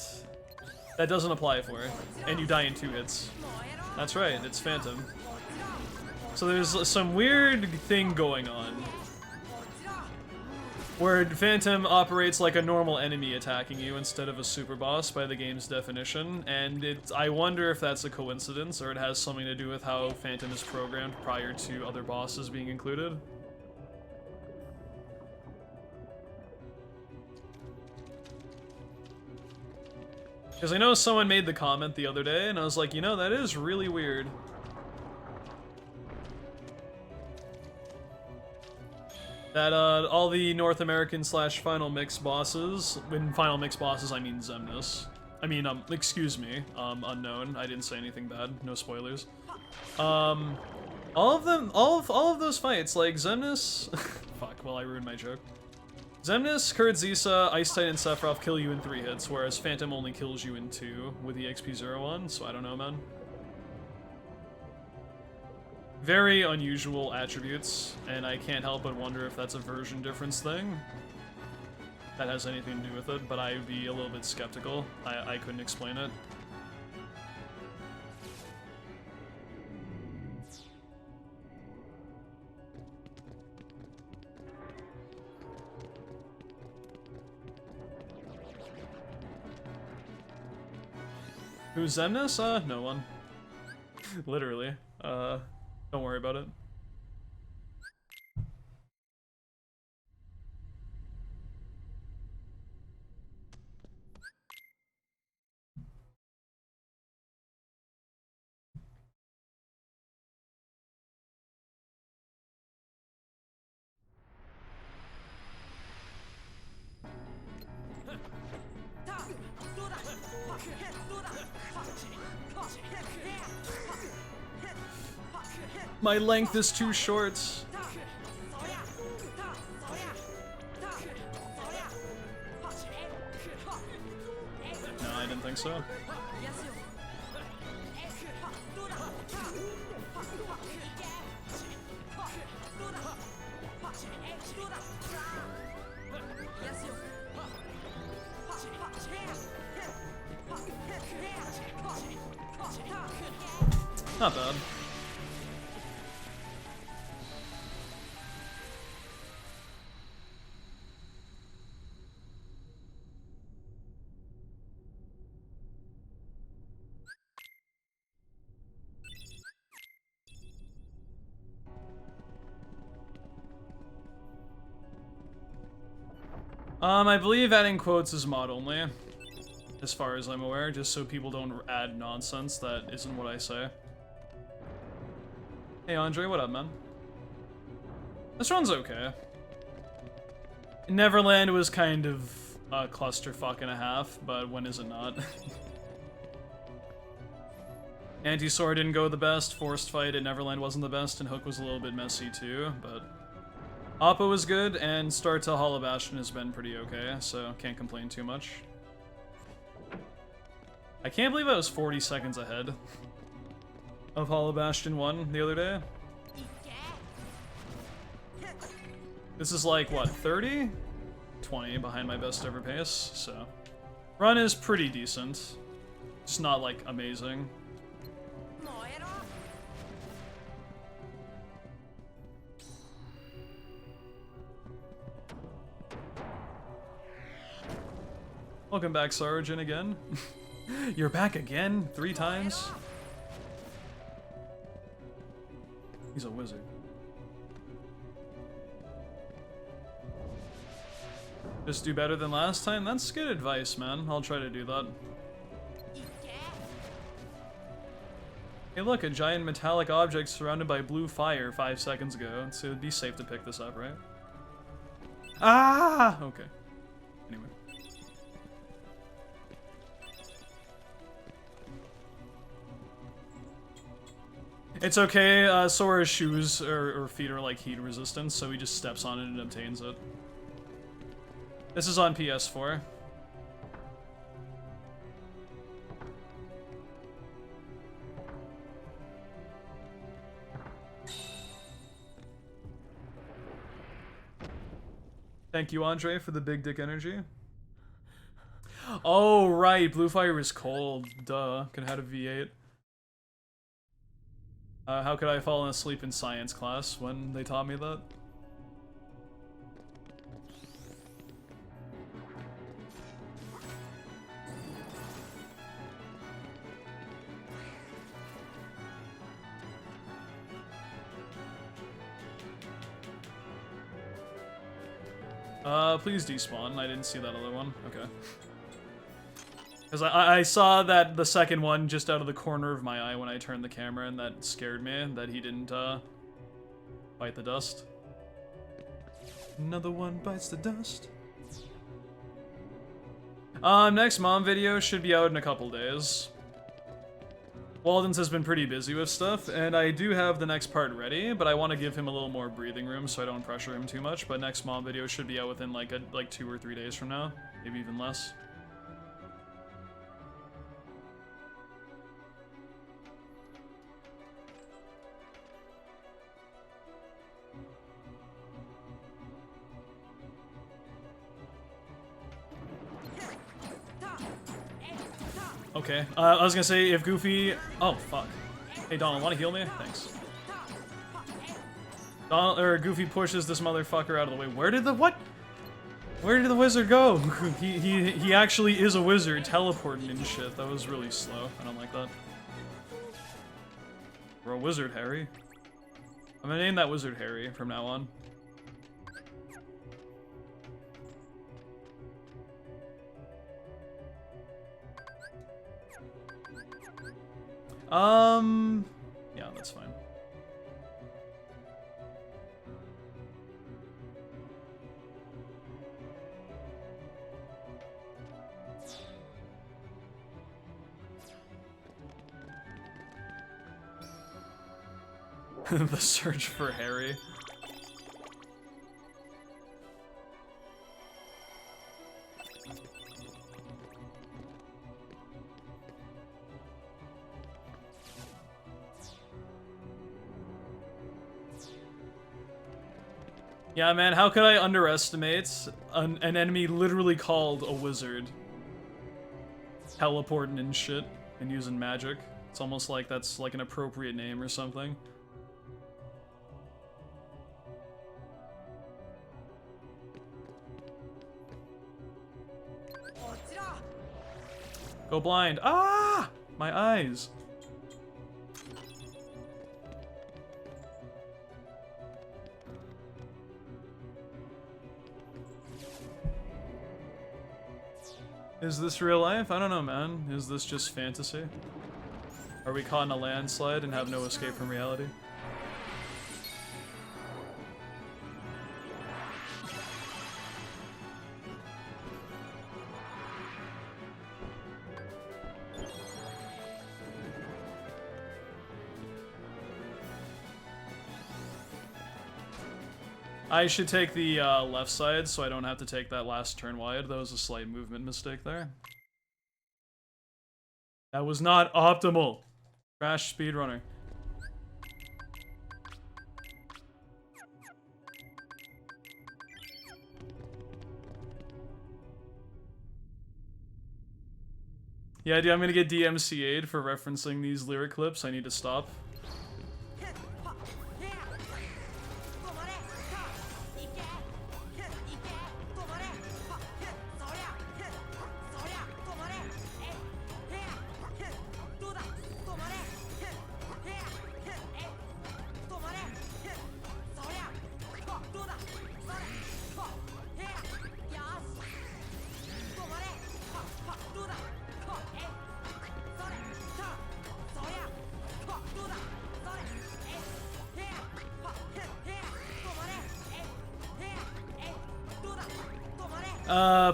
that doesn't apply for, and you die in 2 hits. That's right, it's Phantom. So there's some weird thing going on, where Phantom operates like a normal enemy attacking you instead of a super boss by the game's definition, and I wonder if that's a coincidence, or it has something to do with how Phantom is programmed prior to other bosses being included. Because I know someone made the comment the other day, and I was like, you know, that is really weird. that all the North American slash Final Mix bosses, when Final Mix bosses I mean Xemnas. I mean, excuse me, Unknown. I didn't say anything bad. No spoilers. All of them, all of those fights, like Xemnas. Fuck. Well, I ruined my joke. Xemnas, Kurtzisa, Ice Titan, and Sephiroth kill you in 3 hits, whereas Phantom only kills you in 2 with the XP01. So I don't know, man. Very unusual attributes, and I can't help but wonder if that's a version difference thing that has anything to do with it, but I would be a little bit skeptical. I couldn't explain it. Who's Xemnas? No one. Literally. Don't worry about it. My length is too short. No, I didn't think so. Not bad. I believe adding quotes is mod only, as far as I'm aware, just so people don't add nonsense that isn't what I say. Hey Andre, what up, man? This one's okay. Neverland was kind of a clusterfuck and a half, but when is it not? Anti-Sword didn't go the best, Forced Fight at Neverland wasn't the best, and Hook was a little bit messy too, but Appa was good, and start to Hollow Bastion has been pretty okay, so can't complain too much. I can't believe I was 40 seconds ahead of Hollow Bastion 1 the other day. This is like, what, 30? 20 behind my best ever pace, so. Run is pretty decent. It's not, like, amazing. Welcome back, Sargent, again. You're back again? 3 times? He's a wizard. Just do better than last time? That's good advice, man. I'll try to do that. Hey look, a giant metallic object surrounded by blue fire 5 seconds ago, so it'd be safe to pick this up, right? Ah! Okay. Anyway. It's okay, Sora's shoes or feet are like heat resistant, so he just steps on it and obtains it. This is on PS4. Thank you, Andre, for the big dick energy. Oh, right, Blue Fire is cold. Duh, could have had a V8. How could I have fallen asleep in science class when they taught me that? Please despawn. I didn't see that other one. Okay. Because I saw that the second one just out of the corner of my eye when I turned the camera, and that scared me, that he didn't, bite the dust. Another one bites the dust. Next mom video should be out in a couple days. Walden's has been pretty busy with stuff, and I do have the next part ready, but I want to give him a little more breathing room so I don't pressure him too much. But next mom video should be out within like 2 or 3 days from now, maybe even less. Okay, I was gonna say if Goofy... Oh, fuck. Hey, Donald, wanna heal me? Thanks. Goofy pushes this motherfucker out of the way. Where did the... What? Where did the wizard go? he actually is a wizard teleporting and shit. That was really slow. I don't like that. We're a wizard, Harry. I'm gonna name that wizard Harry from now on. Yeah, that's fine. The search for Harry. Yeah, man, how could I underestimate an enemy literally called a wizard? Teleporting and shit, and using magic. It's almost like that's like an appropriate name or something. Go blind. Ah! My eyes. Is this real life? I don't know, man. Is this just fantasy? Are we caught in a landslide and have no escape from reality? I should take the left side so I don't have to take that last turn wide. That was a slight movement mistake there. That was not optimal. Crash speedrunner. Yeah, dude, I'm gonna get DMCA'd for referencing these lyric clips. I need to stop.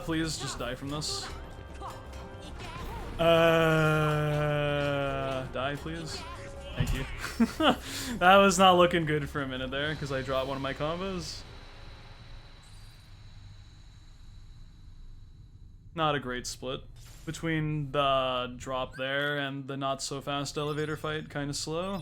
Please just die from this. Die, please. Thank you. That was not looking good for a minute there, because I dropped one of my combos. Not a great split. Between the drop there and the not-so-fast elevator fight, kind of slow.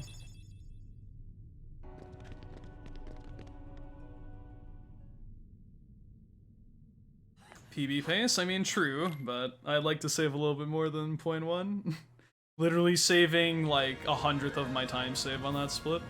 PB pace? I mean, true, but I'd like to save a little bit more than 0.1. Literally saving like 100th of my time save on that split.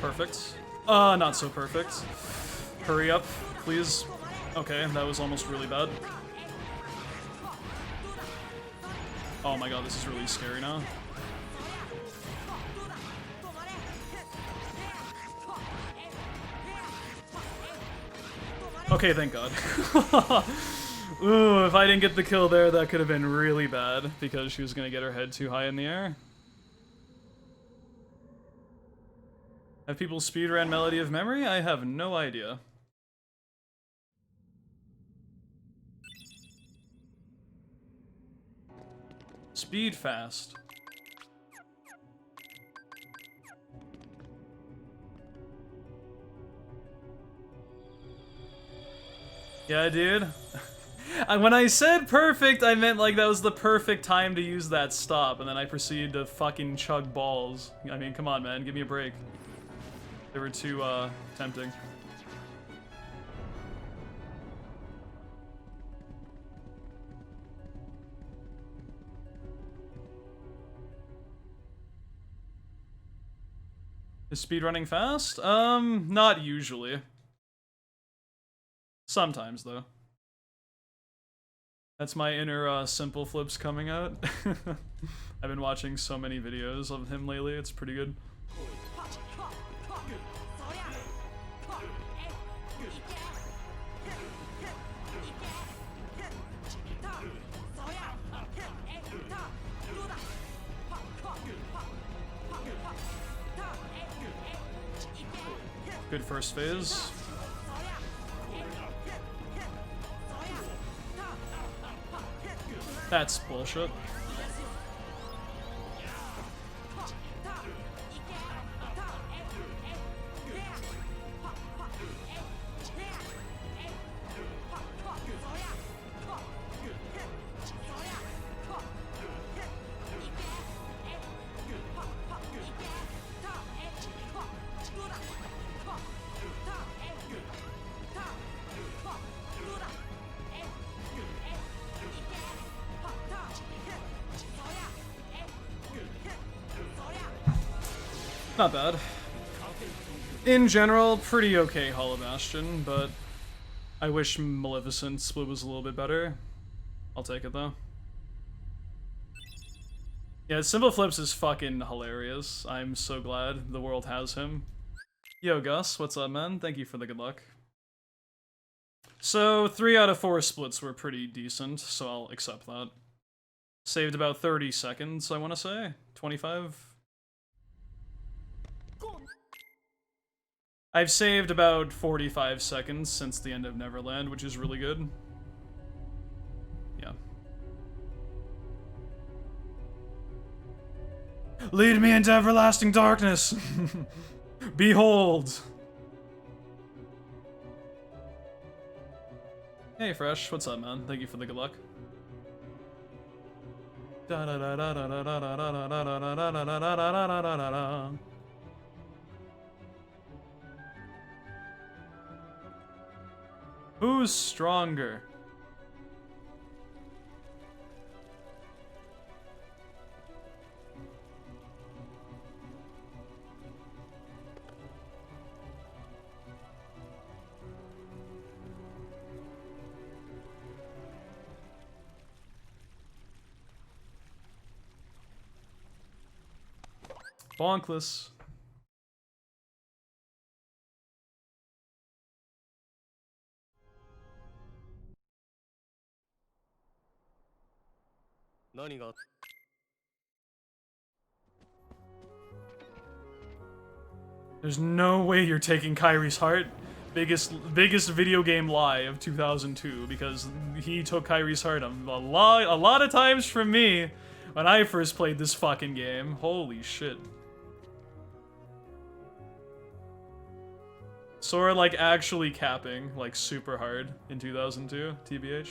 Perfect. Not so perfect. Hurry up, please. Okay, that was almost really bad. Oh my god, this is really scary now. Okay, thank god. Ooh, if I didn't get the kill there, that could have been really bad, because she was gonna get her head too high in the air. Have people speedrun Melody of Memory? I have no idea. Speed fast. Yeah, dude. When I said perfect, I meant like that was the perfect time to use that stop, and then I proceeded to fucking chug balls. I mean, come on, man, give me a break. They were too, tempting. Is speedrunning fast? Not usually. Sometimes, though. That's my inner, Simple Flips coming out. I've been watching so many videos of him lately, it's pretty good. Good first phase. That's bullshit. Not bad. In general, pretty okay Hollow Bastion, but I wish Maleficent split was a little bit better. I'll take it though. Yeah, Simple Flips is fucking hilarious. I'm so glad the world has him. Yo, Gus, what's up, man? Thank you for the good luck. So, 3 out of 4 splits were pretty decent, so I'll accept that. Saved about 30 seconds, I want to say. 25? I've saved about 45 seconds since the end of Neverland, which is really good. Yeah. Lead me into everlasting darkness! Behold! Hey, Fresh, what's up, man? Thank you for the good luck. Who's stronger? Bonkless. There's no way you're taking Kyrie's heart. Biggest video game lie of 2002, because he took Kyrie's heart a lot of times from me when I first played this fucking game. Holy shit. Sora like actually capping like super hard in 2002, TBH.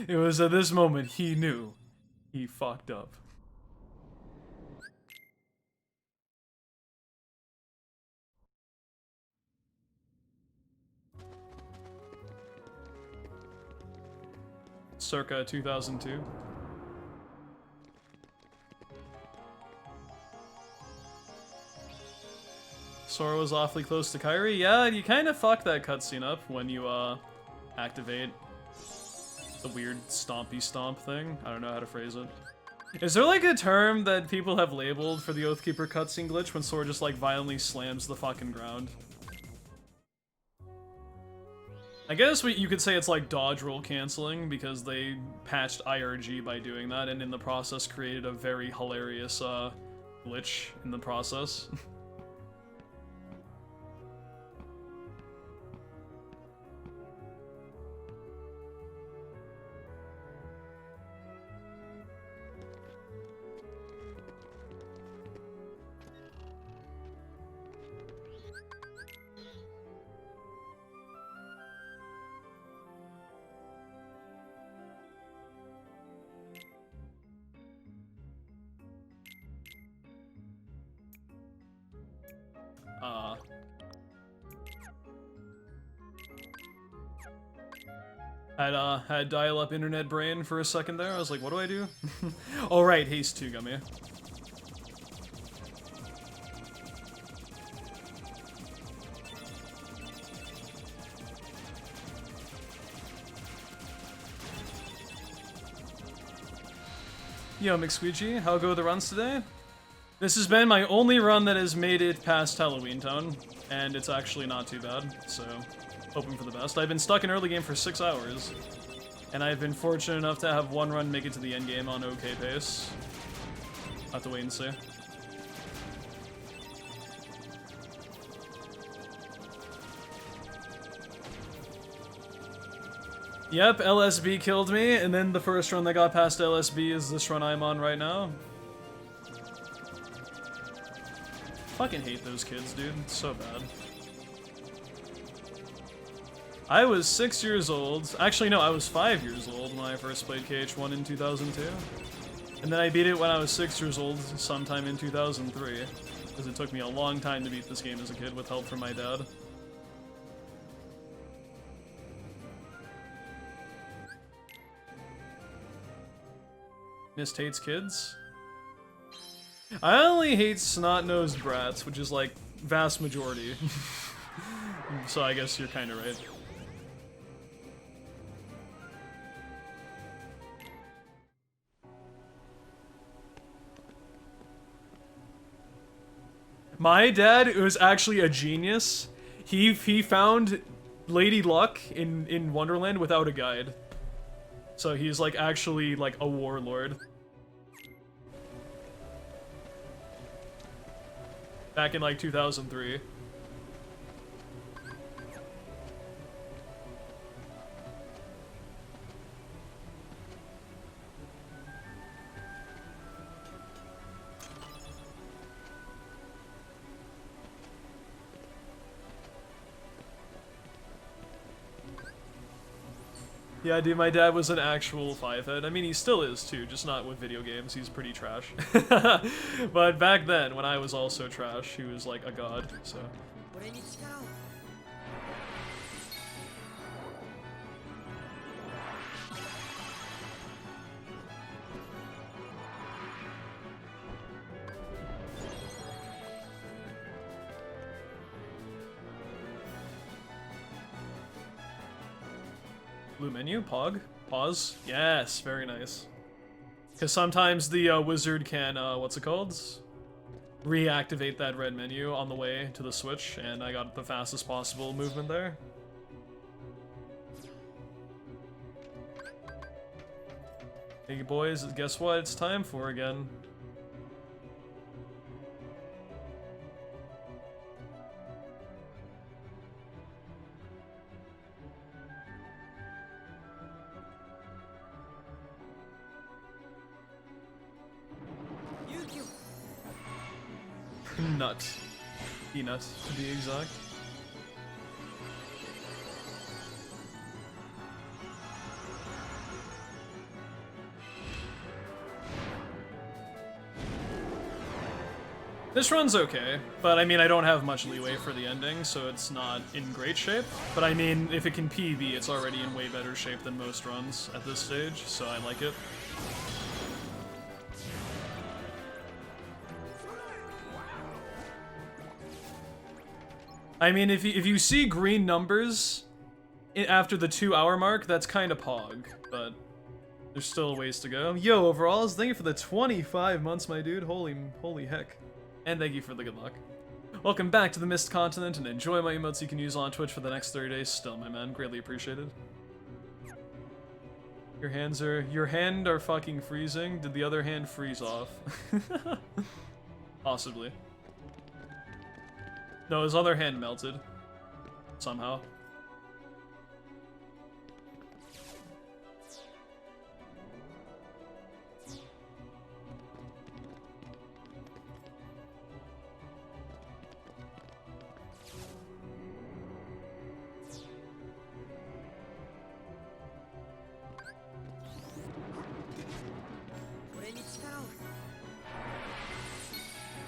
It was at this moment he knew he fucked up. Circa 2002. Sora was awfully close to Kairi. Yeah, you kind of fuck that cutscene up when you activate the weird stompy stomp thing. I don't know how to phrase it. Is there like a term that people have labeled for the Oathkeeper cutscene glitch when Sora just like violently slams the fucking ground? I guess you could say it's like dodge roll canceling because they patched IRG by doing that and in the process created a very hilarious glitch in the process. Had dial-up internet brain for a second there. I was like, what do I do? Oh right, haste 2 gummy. Yo, McSqueegee, how go the runs today? This has been my only run that has made it past Halloween Town, and it's actually not too bad, so hoping for the best. I've been stuck in early game for 6 hours, and I've been fortunate enough to have one run make it to the end game on okay pace. I'll have to wait and see. Yep, LSB killed me, and then the first run that got past LSB is this run I'm on right now. Fucking hate those kids, dude. It's so bad. I was 6 years old. Actually, no, I was 5 years old when I first played KH1 in 2002. And then I beat it when I was 6 years old, sometime in 2003. Because it took me a long time to beat this game as a kid with help from my dad. Mist hates kids? I only hate snot-nosed brats, which is like vast majority. So I guess you're kind of right. My dad was actually a genius. He found Lady Luck in Wonderland without a guide. So he's like actually like a warlord. Back in like 2003. Yeah, dude, my dad was an actual 5-head. I mean, he still is too, just not with video games. He's pretty trash. But back then, when I was also trash, he was like a god, so. Blue menu? Pog? Pause? Yes, very nice. Because sometimes the wizard can, what's it called? Reactivate that red menu on the way to the switch, and I got the fastest possible movement there. Hey boys, guess what it's time for again? Nut. Peanut, to be exact. This run's okay, but I mean, I don't have much leeway for the ending, so it's not in great shape. But I mean, if it can PB, it's already in way better shape than most runs at this stage, so I like it. I mean, if you see green numbers after the 2-hour mark, that's kind of pog, but there's still a ways to go. Yo, overalls, thank you for the 25 months, my dude. Holy heck. And thank you for the good luck. Welcome back to the Mist Continent, and enjoy my emotes you can use on Twitch for the next 30 days still, my man. Greatly appreciated. Your hand are fucking freezing. Did the other hand freeze off? Possibly. No, his other hand melted. Somehow.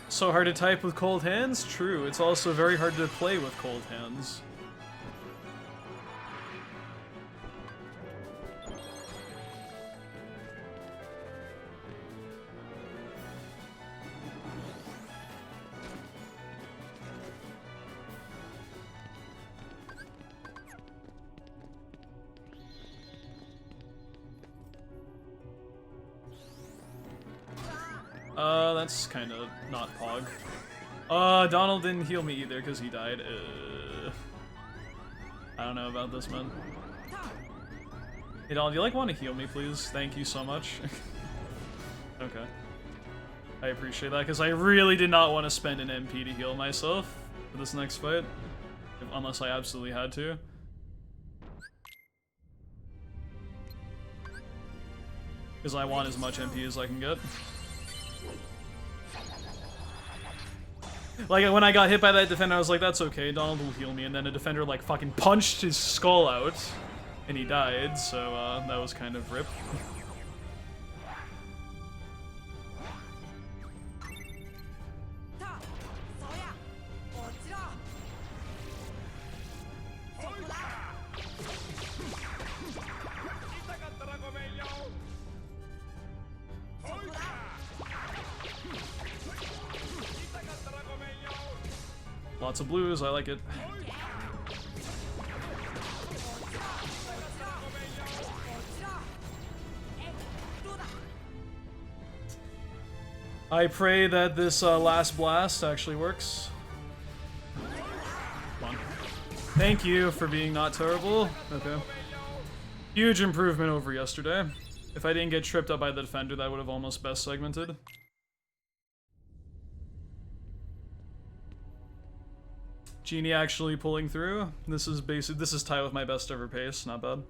So hard to type with cold hands? True. It's also very hard to play with cold hands. That's kind of not pog. Donald didn't heal me either because he died. I don't know about this, man. Hey, Donald, do you, like, want to heal me, please? Thank you so much. Okay. I appreciate that, because I really did not want to spend an MP to heal myself for this next fight. Unless I absolutely had to. Because I want as much MP as I can get. Like, when I got hit by that defender, I was like, that's okay, Donald will heal me, and then a defender, like, fucking punched his skull out, and he died, so, that was kind of rip. Lots of blues, I like it. I pray that this last blast actually works. Come on. Thank you for being not terrible. Okay. Huge improvement over yesterday. If I didn't get tripped up by the defender, that would have almost best segmented. Genie actually pulling through. This is tied with my best ever pace, not bad.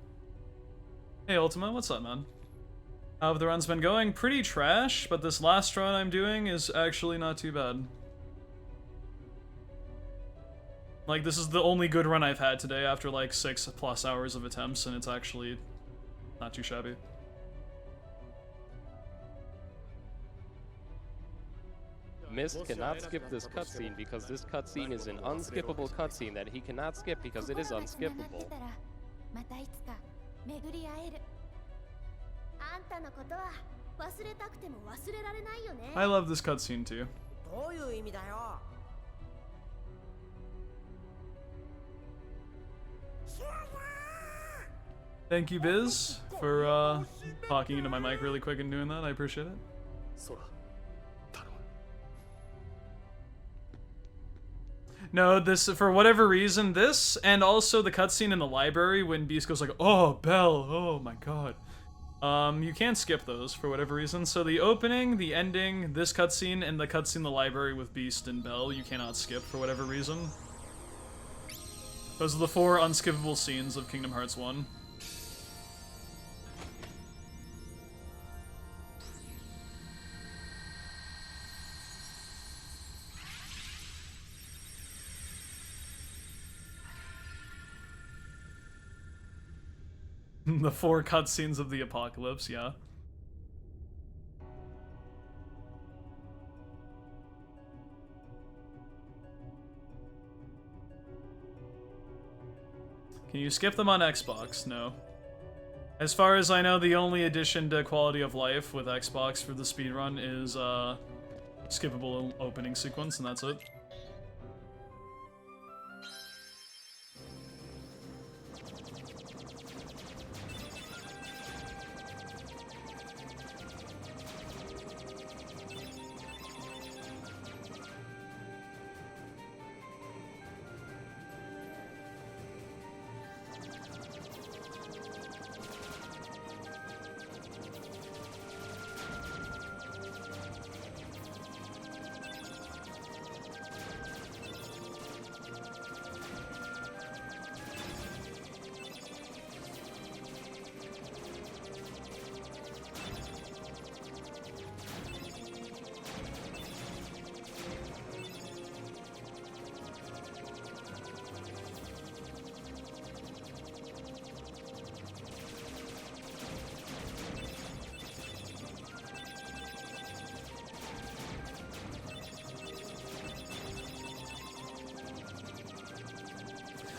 Hey Ultima, what's up, man? How have the runs been going? Pretty trash, but this last run I'm doing is actually not too bad. Like, this is the only good run I've had today after like 6+ hours of attempts, and it's actually not too shabby. Mist cannot skip this cutscene because this cutscene is an unskippable cutscene that he cannot skip because it is unskippable. I love this cutscene too. Thank you, Biz, for talking into my mic really quick and doing that. I appreciate it. No, this, for whatever reason, this, and also the cutscene in the library when Beast goes like, oh, Belle, oh my god. You can't skip those for whatever reason. So the opening, the ending, this cutscene, and the cutscene in the library with Beast and Belle, you cannot skip for whatever reason. Those are the 4 unskippable scenes of Kingdom Hearts 1. The 4 cutscenes of the apocalypse, yeah. Can you skip them on Xbox? No. As far as I know, the only addition to quality of life with Xbox for the speedrun is skippable opening sequence, and that's it.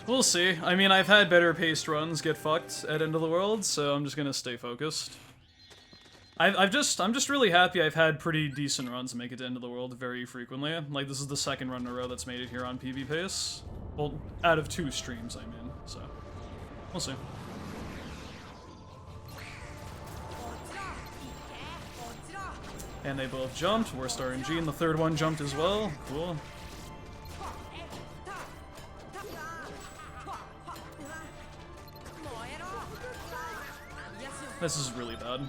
We'll see. I mean, I've had better paced runs get fucked at End of the World, so I'm just gonna stay focused. I'm just really happy I've had pretty decent runs make it to End of the World very frequently. Like, this is the second run in a row that's made it here on PB pace. Well, out of 2 streams, I mean, so we'll see. And they both jumped. Worst RNG, and the third one jumped as well. Cool. This is really bad.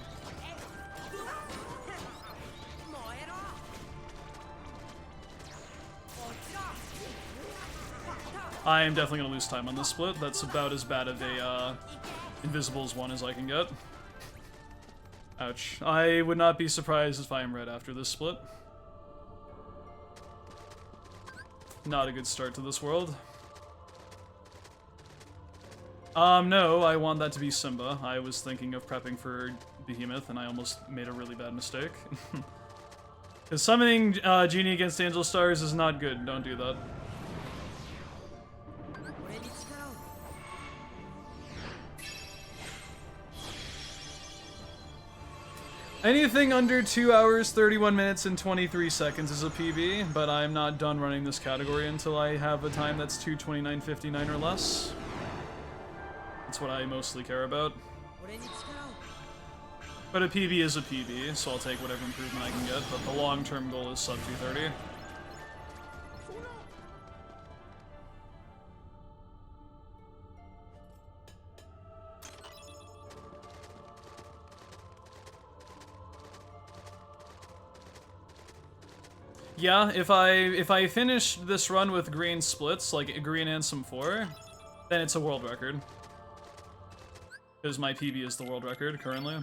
I am definitely gonna lose time on this split. That's about as bad of a Invisibles one as I can get. Ouch. I would not be surprised if I am red after this split. Not a good start to this world. No, I want that to be Simba. I was thinking of prepping for Behemoth, and I almost made a really bad mistake. Because summoning Genie against Angel Stars is not good. Don't do that. Anything under 2 hours, 31 minutes, and 23 seconds is a PB, but I'm not done running this category until I have a time that's 2:29:59 or less. That's what I mostly care about. But a PB is a PB, so I'll take whatever improvement I can get, but the long-term goal is sub 230. Yeah, if I finish this run with green splits, like a green and some 4, then it's a world record. Because my PB is the world record currently.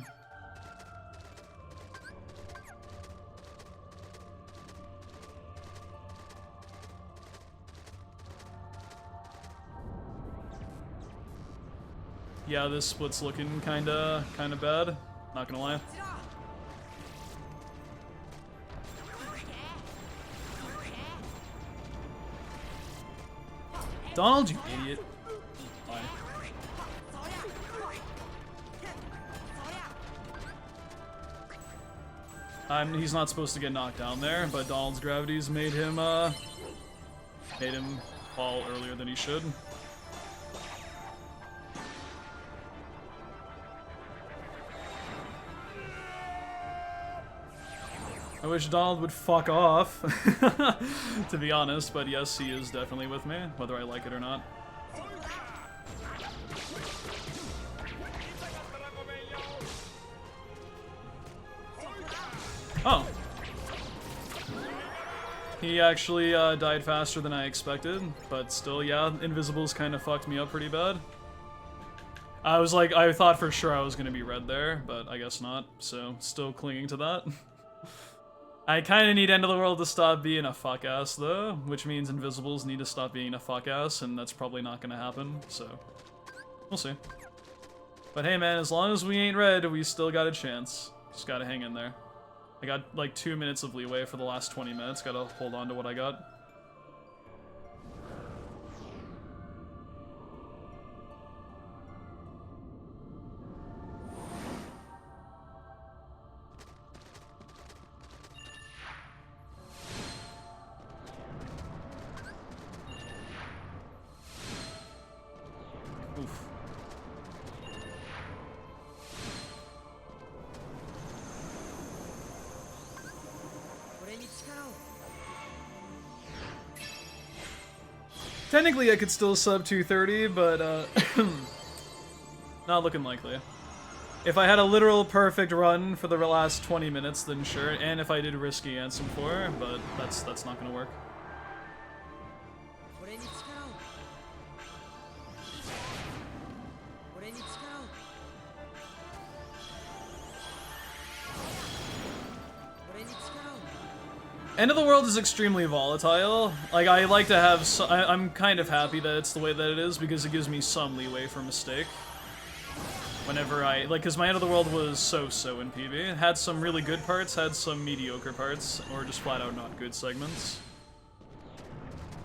Yeah, this split's looking kinda bad. Not gonna lie. Donald, you idiot. Bye. He's not supposed to get knocked down there, but Donald's gravities made him fall earlier than he should. I wish Donald would fuck off, to be honest, but yes, he is definitely with me, whether I like it or not. Oh. He actually died faster than I expected, but still, yeah, Invisibles kind of fucked me up pretty bad. I thought for sure I was gonna be red there, but I guess not, so still clinging to that. I kind of need End of the World to stop being a fuck-ass, though, which means Invisibles need to stop being a fuck-ass, and that's probably not gonna happen, so we'll see. But hey, man, as long as we ain't red, we still got a chance. Just gotta hang in there. I got, like, 2 minutes of leeway for the last 20 minutes. Gotta hold on to what I got. Oof. Technically, I could still sub 230, but not looking likely. If I had a literal perfect run for the last 20 minutes, then sure. And if I did risky Ansem 4, but that's not gonna work. End of the World is extremely volatile. Like, I like to have I'm kind of happy that it's the way that it is because it gives me some leeway for mistake. Whenever because my End of the World was so-so in PB. It had some really good parts, had some mediocre parts, or just flat out not good segments.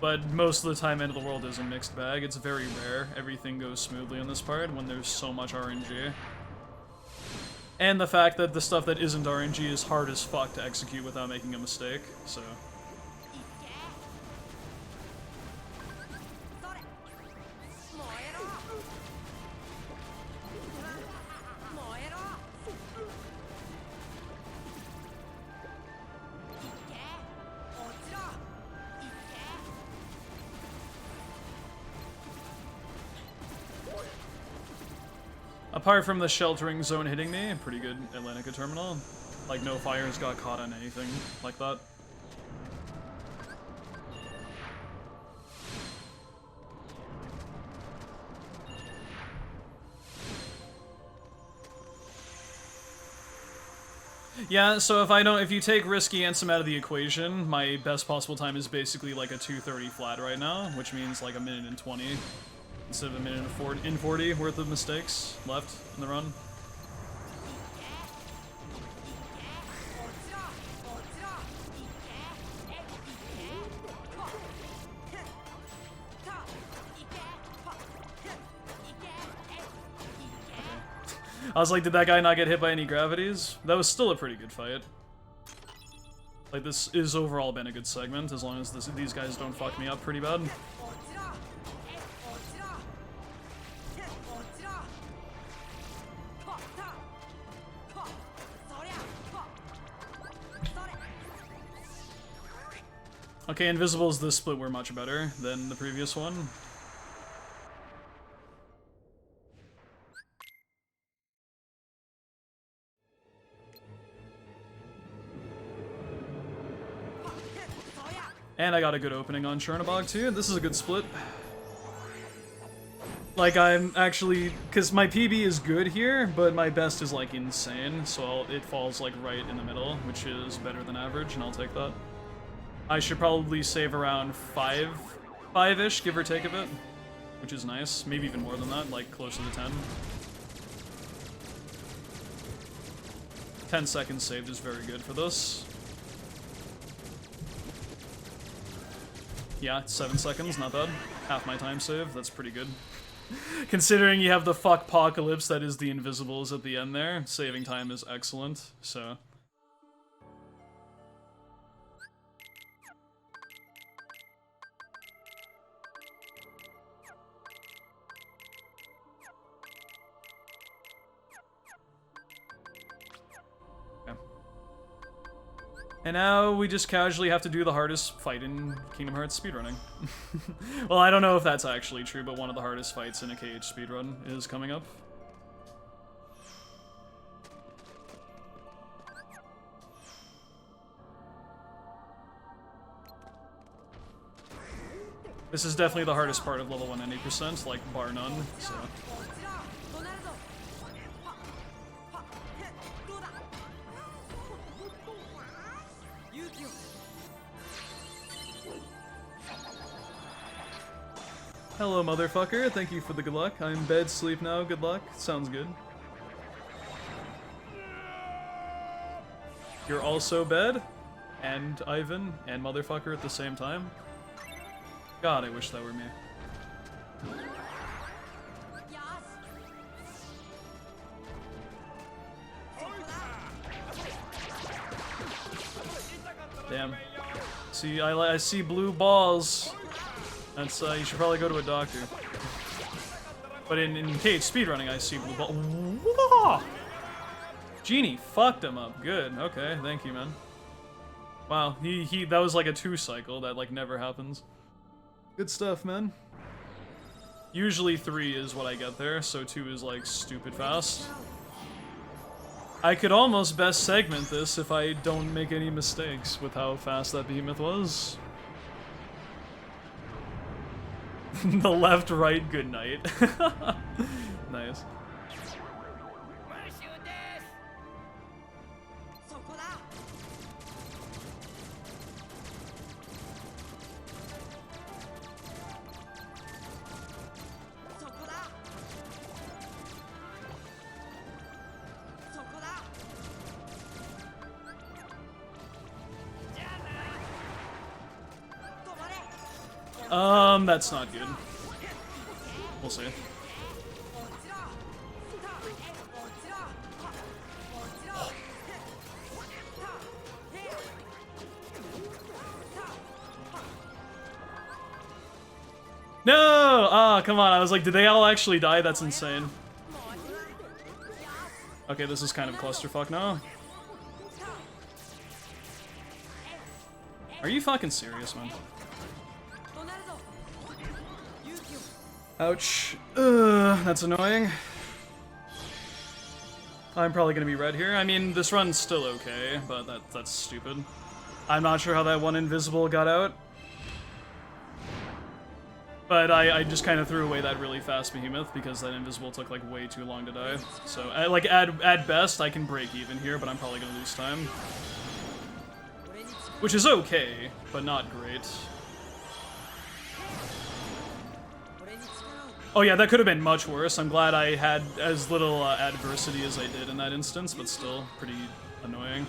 But most of the time, End of the World is a mixed bag. It's very rare everything goes smoothly on this part when there's so much RNG. And the fact that the stuff that isn't RNG is hard as fuck to execute without making a mistake, so... Apart from the sheltering zone hitting me, pretty good Atlantica terminal. Like, no fires got caught on anything like that. Yeah, so if you take risky Ansem out of the equation, my best possible time is basically like a 2:30 flat right now, which means like a minute and 20. Instead of a minute and 40 worth of mistakes left in the run. I was like, did that guy not get hit by any gravities? That was still a pretty good fight. Like, this is overall been a good segment, as long as these guys don't fuck me up pretty bad. Okay, Invisibles this split were much better than the previous one. And I got a good opening on Chernobog too. This is a good split. Like, I'm actually... Because my PB is good here, but my best is, like, insane. So it falls, like, right in the middle, which is better than average, and I'll take that. I should probably save around 5-ish, give or take a bit, which is nice. Maybe even more than that, like closer to 10. 10 seconds saved is very good for this. Yeah, 7 seconds, not bad. Half my time saved, that's pretty good. Considering you have the fuckpocalypse that is the Invisibles at the end there, saving time is excellent, so... And now we just casually have to do the hardest fight in Kingdom Hearts speedrunning. Well, I don't know if that's actually true, but one of the hardest fights in a KH speedrun is coming up. This is definitely the hardest part of level 190%, like bar none, so... Hello, motherfucker. Thank you for the good luck. I'm bed, sleep now. Good luck. Sounds good. You're also bed, and Ivan, and motherfucker at the same time. God, I wish that were me. Damn. See, I see blue balls. That's, you should probably go to a doctor. But in KH speedrunning, I see blue ball. Whoa! Genie fucked him up. Good. Okay, thank you, man. Wow, that was like a 2 cycle. That like never happens. Good stuff, man. Usually 3 is what I get there, so 2 is like stupid fast. I could almost best segment this if I don't make any mistakes with how fast that behemoth was. The left, right, good night. Nice. That's not good. We'll see. No! Ah, come on. I was like, did they all actually die? That's insane. Okay, this is kind of clusterfuck now. Are you fucking serious, man? Ouch. That's annoying. I'm probably gonna be red here. I mean, this run's still okay, but that's stupid. I'm not sure how that one invisible got out. But I just kind of threw away that really fast behemoth because that invisible took like way too long to die. So, like, at best, I can break even here, but I'm probably gonna lose time. Which is okay, but not great. Oh yeah, that could have been much worse. I'm glad I had as little adversity as I did in that instance, but still pretty annoying.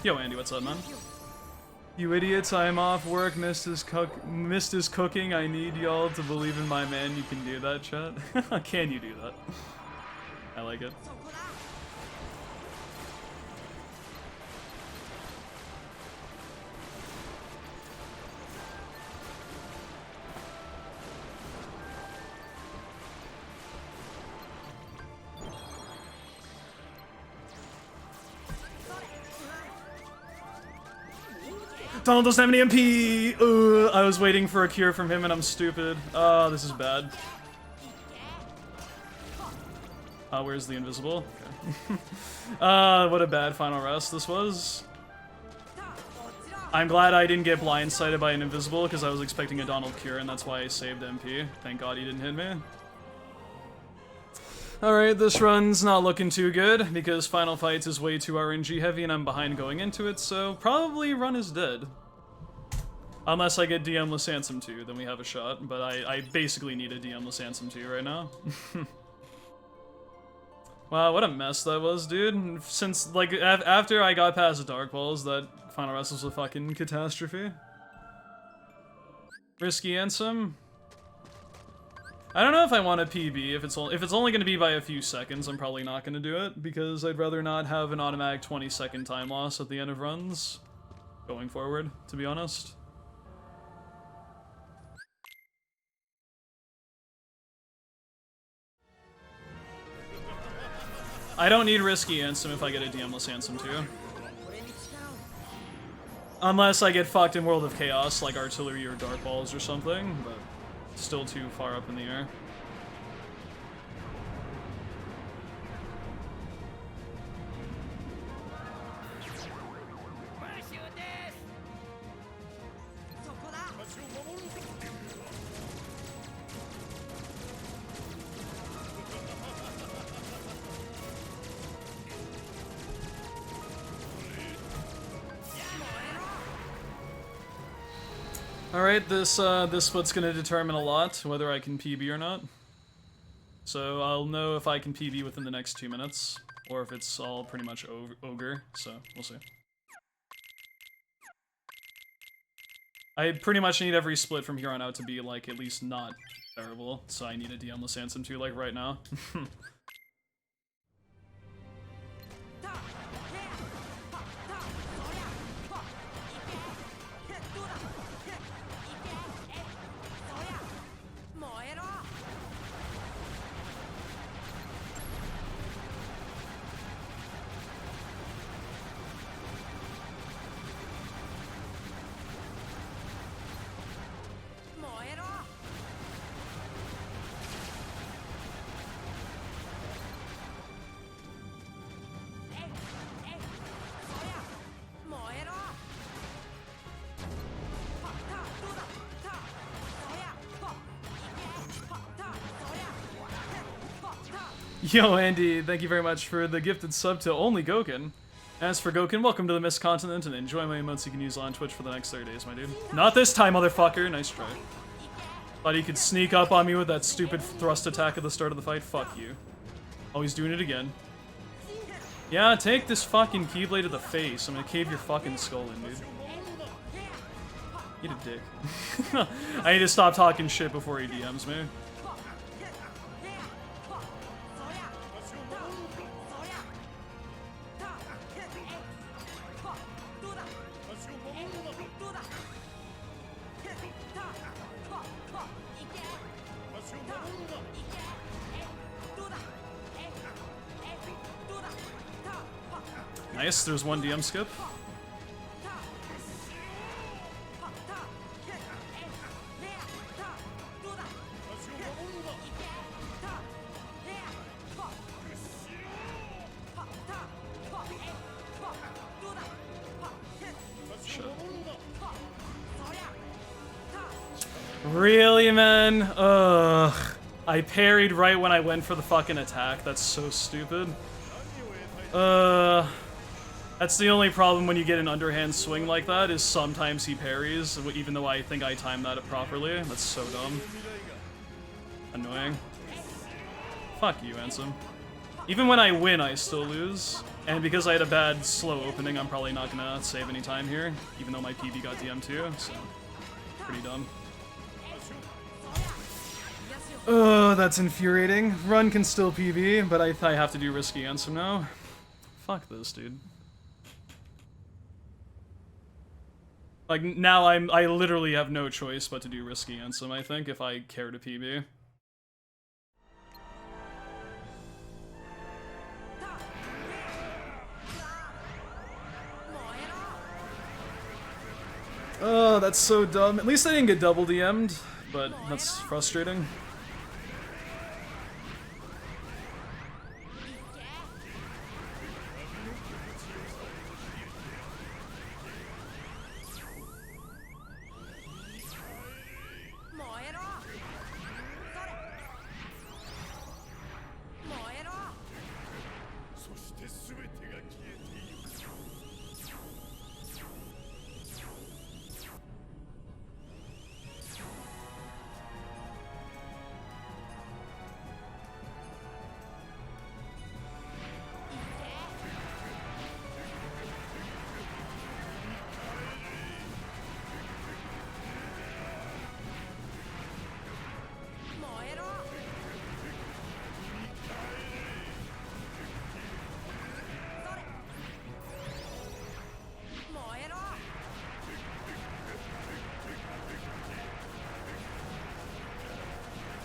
Yo, Andy, what's up, man? You idiots, I'm off work, missed his cooking. I need y'all to believe in my man. You can do that, chat? Can you do that? I like it. Donald doesn't have any MP! I was waiting for a cure from him and I'm stupid. Oh, this is bad. Where's the invisible? Okay. What a bad final rest this was. I'm glad I didn't get blindsided by an invisible because I was expecting a Donald cure and that's why I saved MP. Thank God he didn't hit me. Alright, this run's not looking too good, because Final Fights is way too RNG heavy and I'm behind going into it, so probably run is dead. Unless I get DM-less Ansem 2, then we have a shot, but I basically need a DM-less Ansem 2 right now. Wow, what a mess that was, dude. Since, like, after I got past the Dark Balls, that Final Rest was a fucking catastrophe. Risky Ansem? I don't know if I want a PB. If it's only going to be by a few seconds, I'm probably not going to do it, because I'd rather not have an automatic 20-second time loss at the end of runs going forward, to be honest. I don't need Risky Ansem if I get a DM-less Ansem too. Unless I get fucked in World of Chaos, like Artillery or Dark Balls or something, but still too far up in the air. Alright, this split's gonna determine a lot, whether I can PB or not. So I'll know if I can PB within the next 2 minutes, or if it's all pretty much ogre, so we'll see. I pretty much need every split from here on out to be, like, at least not terrible, so I need a DM-less Ansem 2, like, right now. Yo, Andy, thank you very much for the gifted sub to Only Goken. As for Goken, welcome to the Mist Continent and enjoy my emotes you can use on Twitch for the next 30 days, my dude. Not this time, motherfucker. Nice try. Thought he could sneak up on me with that stupid thrust attack at the start of the fight. Fuck you. Oh, he's doing it again. Yeah, take this fucking Keyblade to the face. I'm gonna cave your fucking skull in, dude. Eat a dick. I need to stop talking shit before he DMs me. Nice, there's one DM skip. Really, man? Ugh. I parried right when I went for the fucking attack. That's so stupid. That's the only problem when you get an underhand swing like that, is sometimes he parries, even though I think I timed that properly. That's so dumb. Annoying. Fuck you, Ansem. Even when I win, I still lose. And because I had a bad slow opening, I'm probably not gonna save any time here, even though my PB got DM too, so pretty dumb. Oh, that's infuriating. Run can still PB, but I have to do risky Ansem now. Fuck this, dude. Like, now I literally have no choice but to do risky Ansem, I think, if I care to PB. Oh, that's so dumb. At least I didn't get double DM'd, but that's frustrating.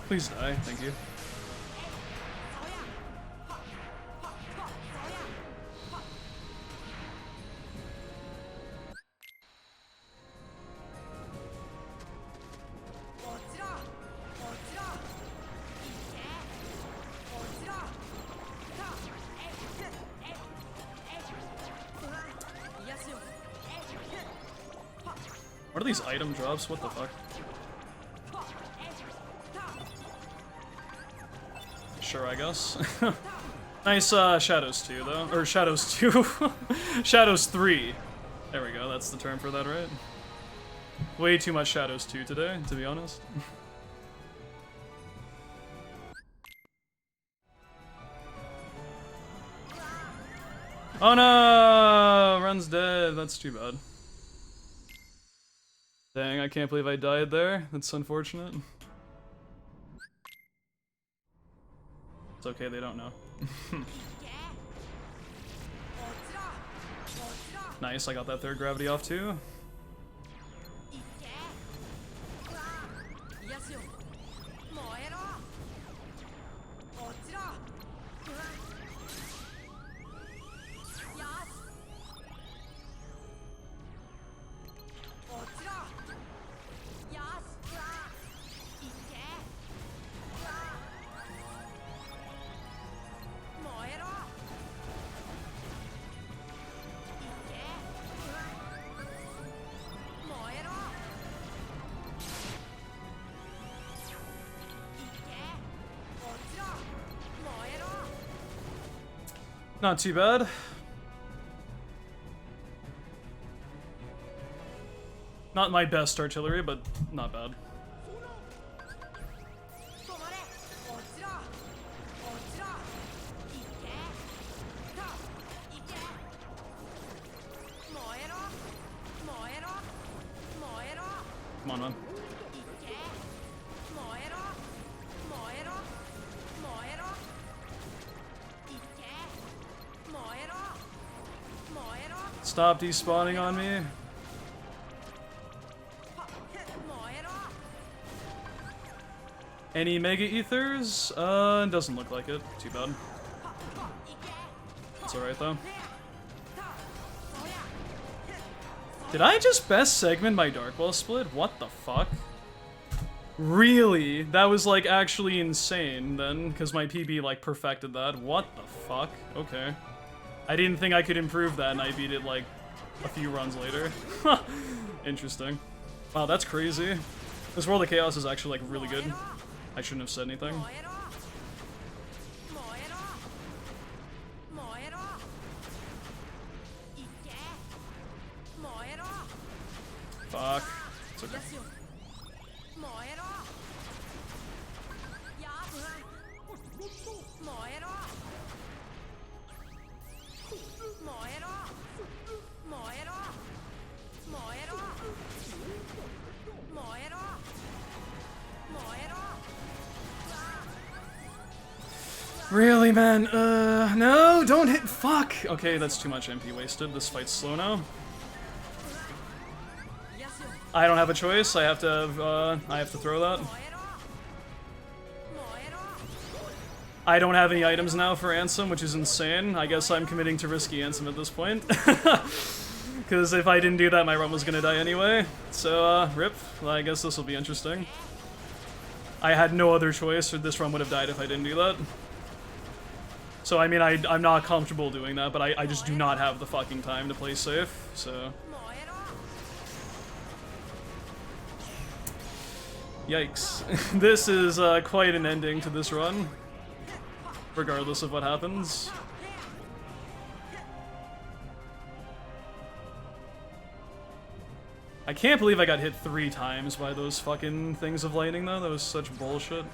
Please die, thank you. What are these item drops? What the fuck? Sure, I guess. Nice Shadows 2, though. Or Shadows 2. Shadows 3. There we go, that's the term for that, right? Way too much Shadows 2 today, to be honest. Oh no! Run's dead. That's too bad. Dang, I can't believe I died there. That's unfortunate. It's okay, they don't know. Nice, I got that third gravity off too. Not too bad. Not my best artillery, but not bad. Come on, man. Stop despawning on me. Any Mega Ethers? Doesn't look like it. Too bad. It's alright though. Did I just best segment my Darkwall split? What the fuck? Really? That was like actually insane then, because my PB like perfected that. What the fuck? Okay. I didn't think I could improve that and I beat it like a few runs later. Interesting. Wow, that's crazy. This World of Chaos is actually like really good. I shouldn't have said anything. Fuck. It's okay. Really, man? No, don't hit. Fuck. Okay, that's too much MP wasted. This fight's slow now. I don't have a choice. I have to throw that. I don't have any items now for Ansem, which is insane. I guess I'm committing to risky Ansem at this point. Because if I didn't do that, my run was gonna die anyway. So, rip. Well, I guess this will be interesting. I had no other choice, or this run would have died if I didn't do that. So, I mean, I'm not comfortable doing that, but I just do not have the fucking time to play safe, so... Yikes. This is quite an ending to this run, regardless of what happens. I can't believe I got hit 3 times by those fucking things of lightning, though. That was such bullshit.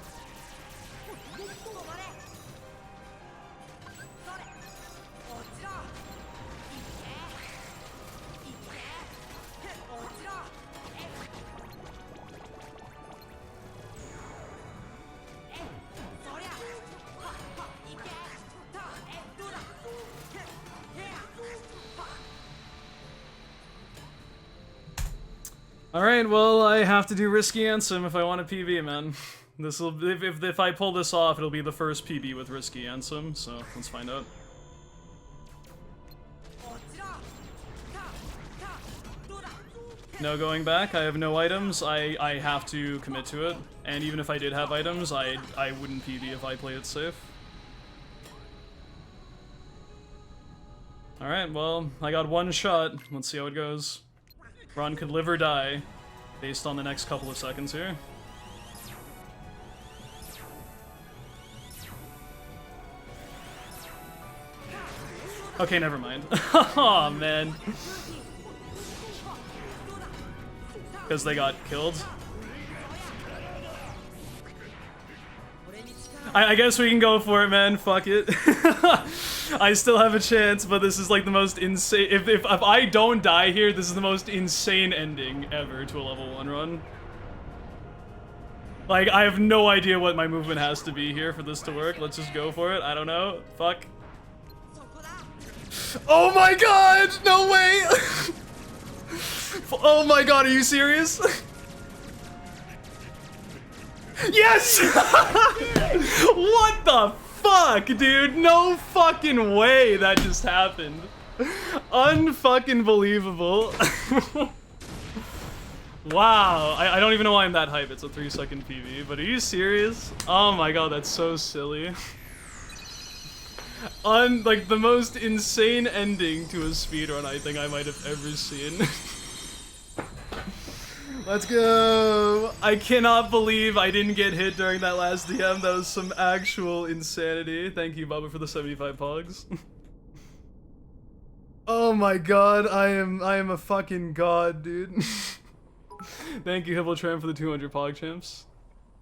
Alright, well, I have to do risky Ansem if I want a PB, man. This'll, if I pull this off, it'll be the first PB with risky Ansem, so let's find out. No going back, I have no items, I have to commit to it. And even if I did have items, I wouldn't PB if I play it safe. Alright, well, I got 1 shot, let's see how it goes. Ron could live or die, based on the next couple of seconds here. Okay, never mind. Aw, man. Because they got killed. I guess we can go for it, man. Fuck it. I still have a chance, but this is like the most insane. If I don't die here, this is the most insane ending ever to a level 1 run. Like, I have no idea what my movement has to be here for this to work. Let's just go for it. I don't know. Fuck. Oh my god! No way! Oh my god, are you serious? Yes! What the fuck, dude? No fucking way that just happened. Unfucking believable. Wow, I don't even know why I'm that hype. It's a 3-second PV, but are you serious? Oh my god, that's so silly. Like the most insane ending to a speedrun I think I might have ever seen. Let's go! I cannot believe I didn't get hit during that last DM. That was some actual insanity. Thank you, Bubba, for the 75 pogs. Oh my god, I am a fucking god, dude. Thank you, Hippotram, for the 200 PogChamps.